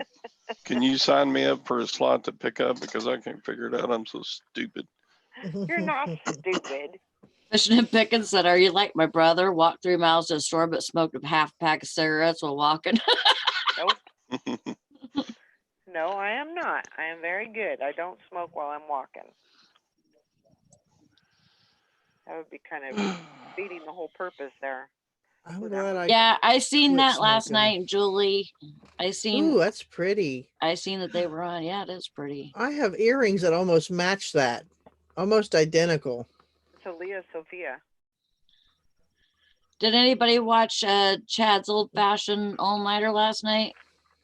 "Can you sign me up for a slot to pick up because I can't figure it out? I'm so stupid." You're not stupid. Fishing and Pickens said, "Are you like my brother? Walked 3 miles to the store, but smoked a half pack of cigarettes while walking." Nope. No, I am not. I am very good. I don't smoke while I'm walking. That would be kind of beating the whole purpose there. I'm glad Yeah, I seen quit that last smoking. night, Julie. Ooh, that's pretty. I seen that they were on. Yeah, it is pretty. I have earrings that almost match that, almost identical. It's a Leah Sophia. Did anybody watch Chad's old fashioned all nighter last night?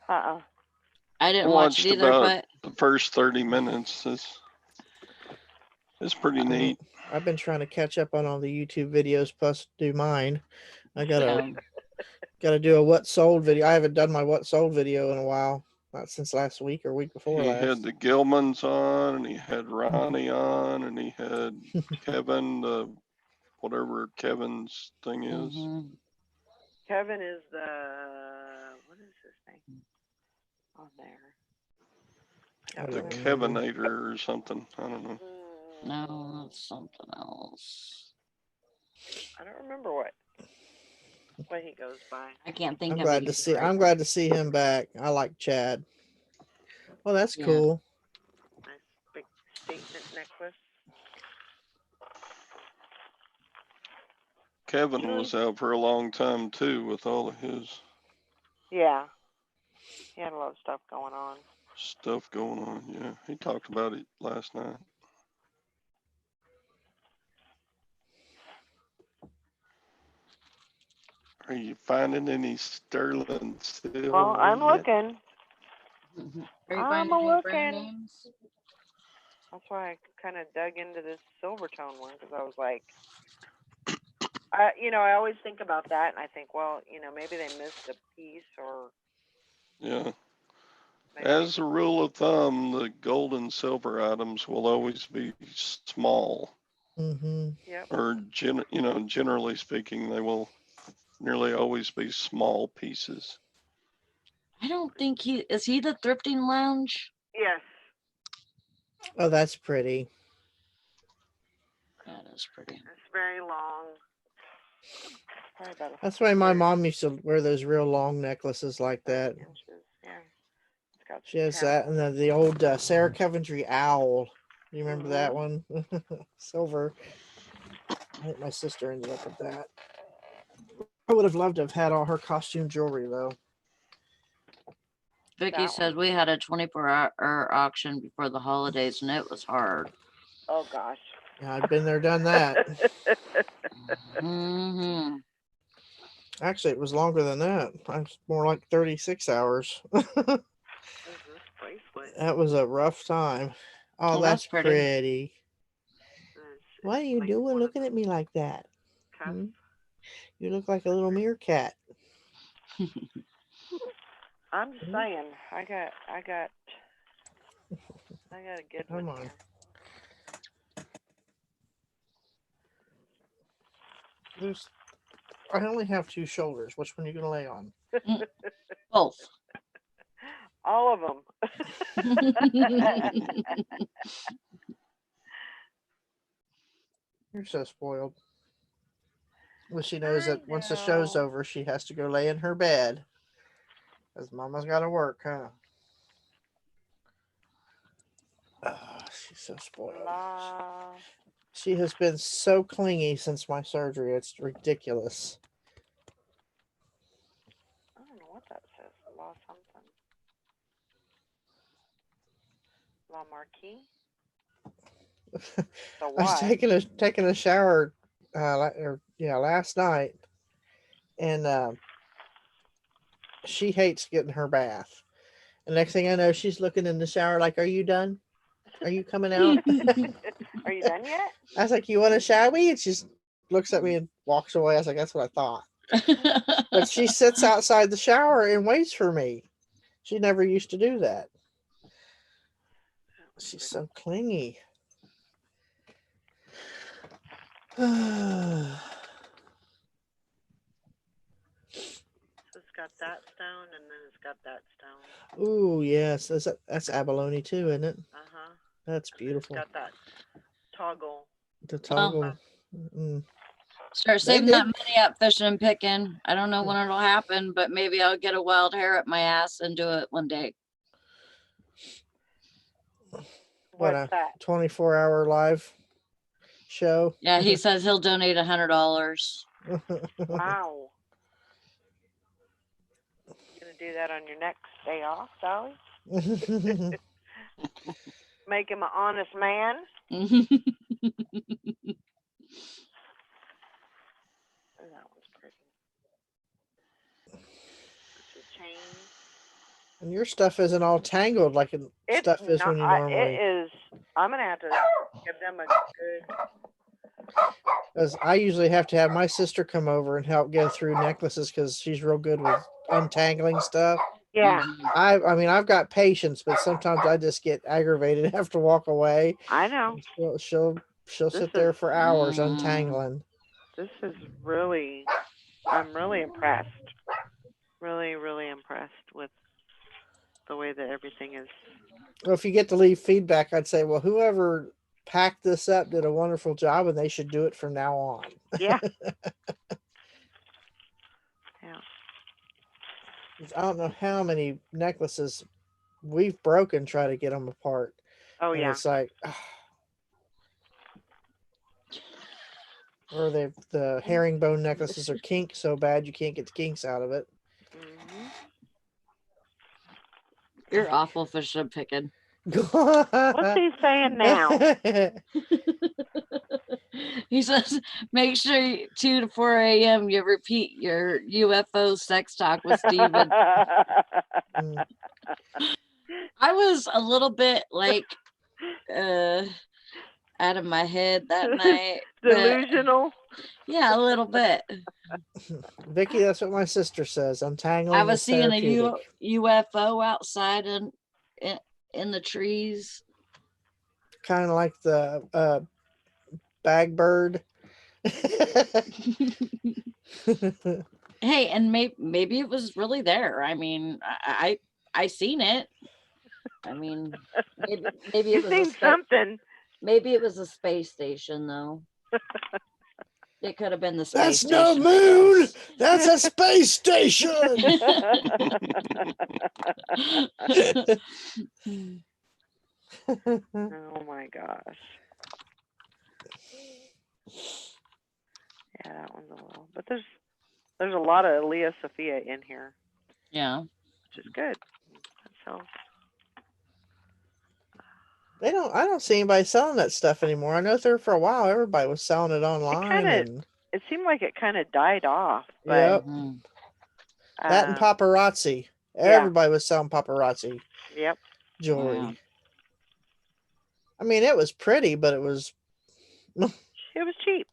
Uh-uh. I didn't watch it Watched either, about but the first 30 minutes. It's pretty neat. I've been trying to catch up on all the YouTube videos plus do mine. I gotta do a what sold video. I haven't done my what sold video in a while, not since last week or week before He last. had the Gilmans on, and he had Ronnie on, and he had Kevin, whatever Kevin's thing is. mhm. Kevin is what is his name on there? The Kevinator or something. I don't know. No, that's something else. I don't remember what. what he goes by. I can't think I'm of glad it to either see. right I'm now. glad to see him back. I like Chad. Well, that's Yeah. cool. Nice big statement necklace. Kevin Julie? was out for a long time too with all of his Yeah. He had a lot of stuff going on. stuff going on. Yeah, he talked about it last night. Are you finding any sterling silver Well, I'm yet? looking. Are you I'm finding any brand looking. names? That's why I kind of dug into this Silvertone one because I was like, I always think about that and I think, well, maybe they missed a piece or Yeah. maybe As a rule of thumb, the gold and silver items will always be small, Mm-hmm. Yep. or generally speaking, they will nearly always be small pieces. I don't think is he the thrifting lounge? Yes. Oh, that's pretty. That is pretty. It's very long. Probably about That's why my 30 mom used to wear those real long necklaces like that. inches. Yeah. It's got She has some that, and then the old Sarah Coventry owl. You remember that one? Silver. I think my sister ended up with that. I would have loved to have had all her costume jewelry though. Vicky That said we had a 24-hour auction before the holidays, and it was hard. Oh gosh. Yeah, I've been there, done that. Mm-hmm. Actually, it was longer than that. It's more like 36 hours. What is this bracelet? That was a rough time. Oh, Well, that's that's pretty. pretty. It's What are you like doing one of looking at those me like that? cuffs. Hmm? You look like a little meerkat. I'm just Mhm. saying, I got a good one Come on. here. I only have two shoulders. Which one are you gonna lay on? Both. All of them. You're so spoiled. Well, she knows I that once the show's know. over, she has to go lay in her bed. Because Mama's got to work, huh? She's so spoiled. La. She has been so clingy since my surgery. It's ridiculous. I don't know what that says. La something. La Marquis. The I was what? taking a shower, last night, and she hates getting her bath. And next thing I know, she's looking in the shower like, "Are you done? Are you coming out?" Are you done yet? I was like, "You want a shower?" And she just looks at me and walks away. I was like, "That's what I thought." But she sits outside the shower and waits for me. She never used to do that. She's so clingy. So it's got that stone and then it's got that stone. Ooh, yes, that's abalone too, isn't it? Uh-huh. That's It's beautiful. got that toggle. The toggle. Start They saving did. that money up, fishing and picking. I don't know when it'll happen, but maybe I'll get a wild hair up my ass and do it one day. What's that? 24-hour live show. Yeah, he says he'll donate $100. Wow. You gonna do that on your next day off, Sally? Make him an honest man. Oh, that one's pretty. It's a chain. And your stuff isn't all tangled like stuff is when you normally. It is. I'm gonna have to give them a good. Because I usually have to have my sister come over and help go through necklaces because she's real good with untangling stuff. Yeah, I mean, I've got patience, but sometimes I just get aggravated and have to walk away. I know. She'll This sit there is- for hours Mm. untangling. This is really. I'm really impressed. Really, really impressed with the way that everything is. Well, if you get to leave feedback, I'd say, well, whoever packed this up did a wonderful job, and they should do it from now on. Yeah. I don't know how many necklaces we've broken trying to get them apart. Oh And yeah. it's like, or the herringbone necklaces are kink so bad you can't get the kinks out of it. Hmm. You're awful for sure picking. What's he saying now? He says, make sure 2 to 4 a.m. you repeat your UFO sex talk with Steven. Mm. I was a little bit like out of my head that night. But Delusional. yeah, a little bit. Vicky, that's what my sister says. Untangling I was is seeing a therapeutic. UFO outside in the trees. Kind of like the bag bird. Hey, and maybe it was really there. I mean, I seen it. I mean, maybe You it was seen something. maybe it was a space station though. It could have been the space That's no station. moon. That's a space station. Oh my gosh. Yeah, that one's a little. But there's a lot of Elia Sophia in here, Yeah. which is good. So I don't see anybody selling that stuff anymore. I know there for a while everybody was selling it online kinda- and it seemed like it kind of died off. But yep. Mhm. That and paparazzi. yeah. Everybody was selling paparazzi Yep. jewelry. Yeah. I mean, it was pretty, but it was It was cheap.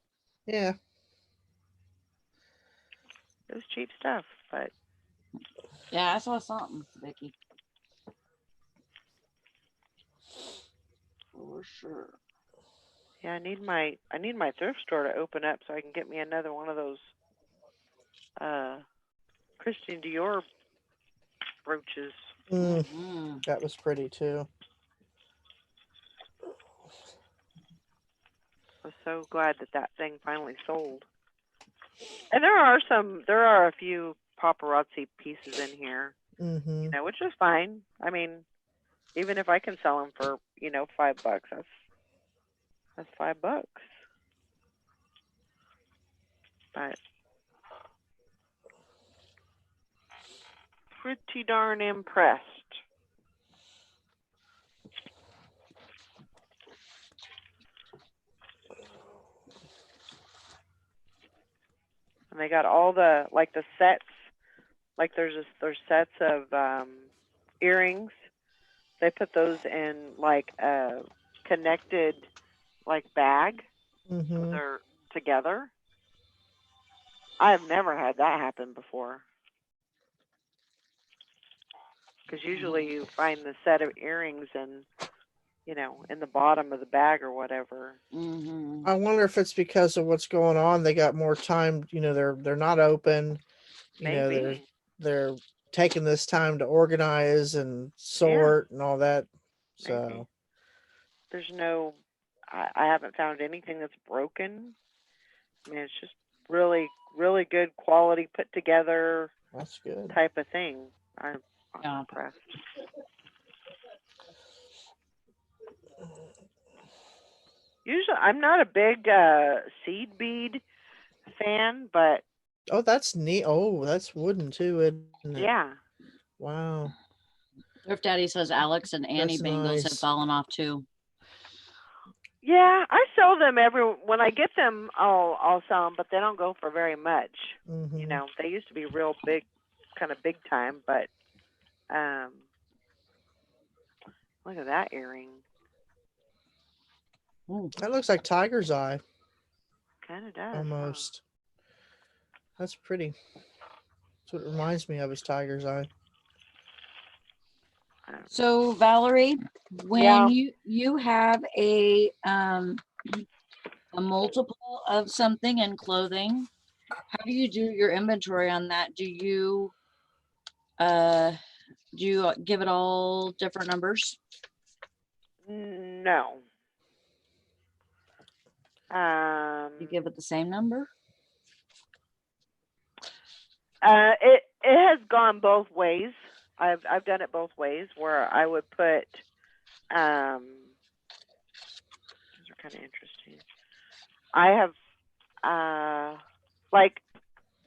yeah. It was cheap stuff. But Yeah, I saw something, Vicky. For sure. yeah, I need my thrift store to open up so I can get me another one of those Christian Dior brooches. Mm, Mhm. that was pretty too. I was so glad that thing finally sold. And there are a few paparazzi pieces in here, Mm-hmm. you know, which is fine. I mean, even if I can sell them for, you know, $5, that's $5. But pretty darn impressed. And they got all the sets. Like there's sets of earrings. They put those in like a connected like bag, so Mm-hmm. they're together. I've never had that happen before. Because usually you find the set of earrings in, you know, in the bottom of the bag or whatever. Mhm. I wonder if it's because of what's going on. They got more time. You know, they're not open. You know, Maybe. they're taking this time to organize and sort and all that. Maybe. So There's no, I haven't found anything that's broken. I mean, it's just really, really good quality put together that's good. type of thing. I'm Yeah. impressed. Usually, I'm not a big seed bead fan, but Oh, that's neat. Oh, that's wooden too, isn't it? yeah. Wow. Thrift Daddy says Alex and Annie That's bangles have nice. fallen off too. Yeah, I sell them when I get them. I'll sell them, but they don't go for very much. Mm-hmm. You know, they used to be real big, kind of big time. But look at that earring. Ooh. That looks like tiger's eye Kind of does. huh? almost. That's pretty. That's what it reminds me of is tiger's eye. So Valerie, when Yeah. you have a multiple of something in clothing, how do you do your inventory on that? Do you give it all different numbers? No. You give it the same number? it has gone both ways. I've done it both ways where I would put these are kind of interesting. I have like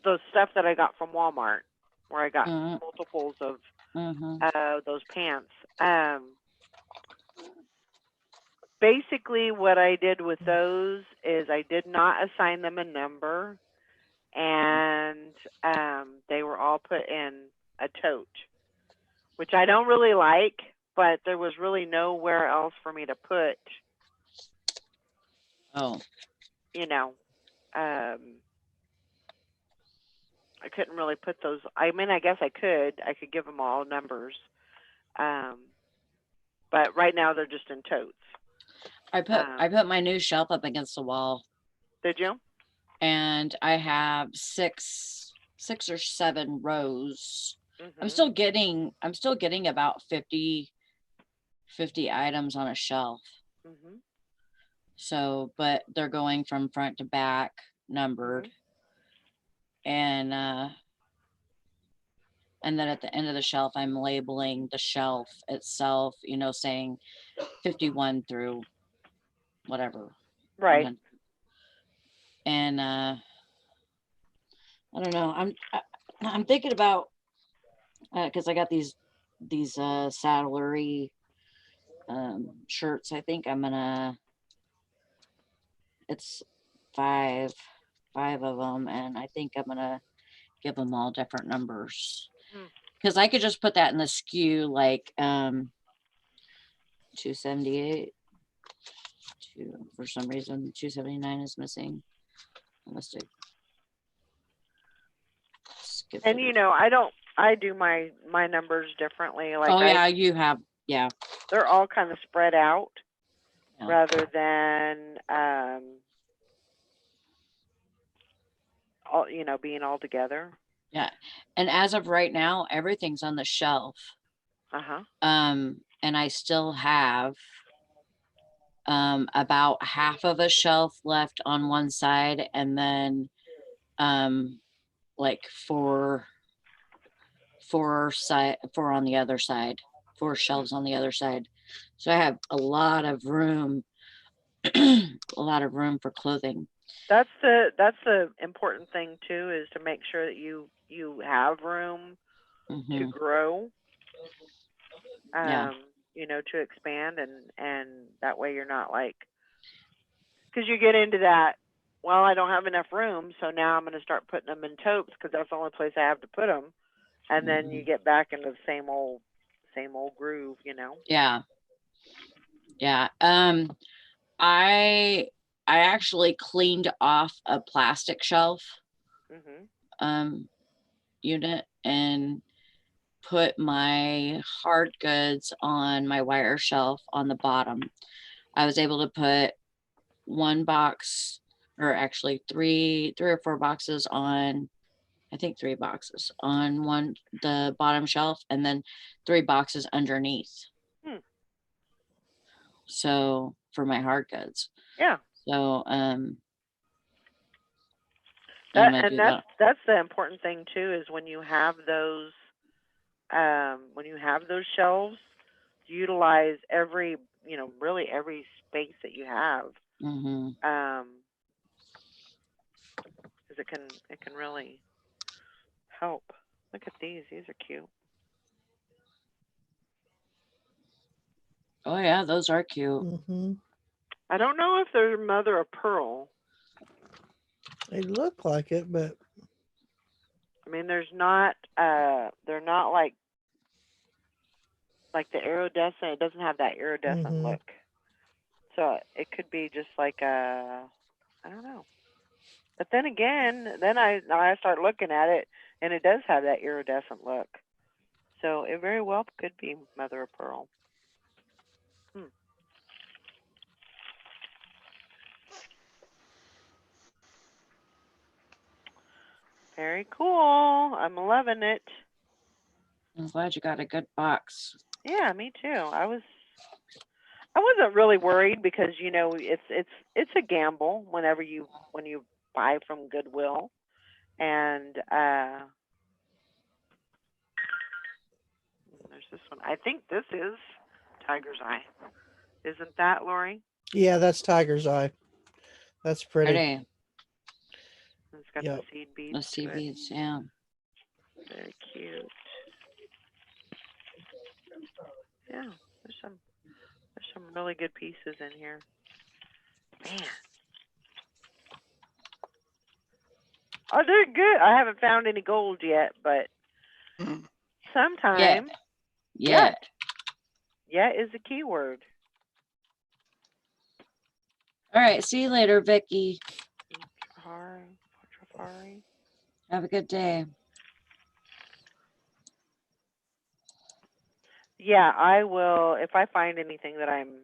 the stuff that I got from Walmart where I got Mhm. multiples of Mhm. those pants. Basically what I did with those is I did not assign them a number, and they were all put in a tote, which I don't really like, but there was really nowhere else for me to put, Oh, you know, I couldn't really put those. I mean, I guess I could give them all numbers, but right now they're just in totes. I put my new shelf up against the wall, Did you? and I have six or seven rows. I'm Mhm. still getting about 50 items on a shelf. Mhm. So, but they're going from front to back numbered. Mhm. And then at the end of the shelf, I'm labeling the shelf itself, saying 51 through whatever. Right. 100. And I don't know. I'm thinking about, because I got these saddlery shirts. I think I'm gonna. It's five of them, and I think I'm gonna give them all different numbers. Hmm. Because I could just put that in the SKU, like 278. For some reason 279 is missing. I must have skipped And it. I do my numbers differently. Like Oh yeah, you have. Yeah. they're all kind of spread out Yeah. rather than all being all together. Yeah. And as of right now, everything's on the shelf. Uh-huh. And I still have about half of a shelf left on one side, and then like four on the other side, 4 shelves on the other side. So I have a lot of room, a lot of room for clothing. That's the important thing too, is to make sure that you have room to Mhm. grow, Yeah. to expand, and that way you're not like, because you get into that, well, I don't have enough room, so now I'm going to start putting them in totes because that's the only place I have to put them, and then you get back into the same old groove, Yeah. Yeah. I actually cleaned off a plastic shelf Mhm. Unit and put my hard goods on my wire shelf on the bottom. I was able to put one box, or actually three or four boxes on, I think 3 boxes on the bottom shelf, and then 3 boxes underneath. Hmm. So for my hard goods. Yeah. So I'm gonna do that. That's the important thing too, is when you have those shelves, utilize every really every space that you have, Mm-hmm. because it can really help. Look at these are cute. Oh yeah, those are cute. Mm-hmm. I don't know if they're mother of pearl. They look like it, but I mean, they're not like the iridescent. It doesn't have that iridescent look. So it could be just like I don't know. But then again, I start looking at it, and it does have that iridescent look. So it very well could be mother of pearl. Very cool. I'm loving it. I'm glad you got a good box. Yeah, me too. I wasn't really worried because it's a gamble when you buy from Goodwill, and this one? I think this is Tiger's Eye. Isn't that, Lori? Yeah, that's tiger's eye. That's pretty. Pretty. It's got Yep. the seed beads. The sea to it. beads, yeah. Very cute. Yeah, there's some really good pieces in here. Man. Oh, they're good. I haven't found any gold yet, but Mm. sometime, Yeah. yeah is the key word. All right. See you later, Vicky. Trafari. Have a good day. Yeah, I will. If I find anything that I'm,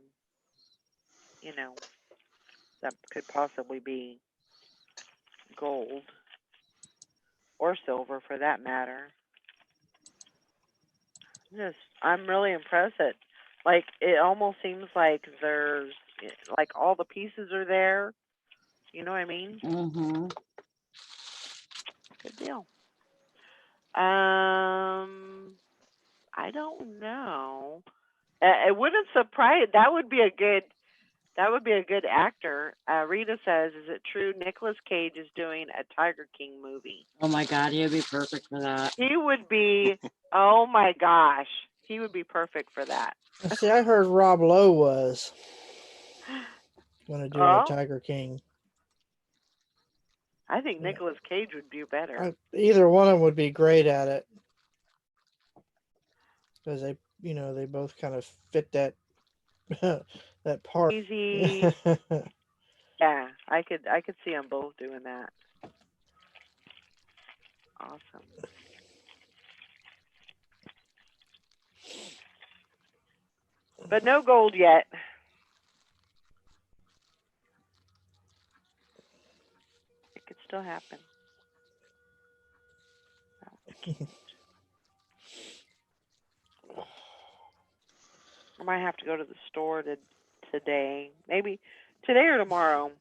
that could possibly be gold or silver for that matter. I'm really impressed that, like, it almost seems like there's, like, all the pieces are there. You know what I mean? Mm-hmm. Good deal. I don't know. It wouldn't surprise. That would be a good actor. Rita says, "Is it true Nicolas Cage is doing a Tiger King movie?" Oh my God, he'd be perfect for that. He would be. Oh my gosh, he would be perfect for that. See, I heard Rob Lowe was gonna do a Oh, Tiger King. I think Yeah. Nicolas Cage would do better. Either one of them would be great at it because they both kind of fit that that part. Easy. Yeah, I could see them both doing that. Awesome. But no gold yet. It could still happen. I might have to go to the store today. Maybe today or tomorrow.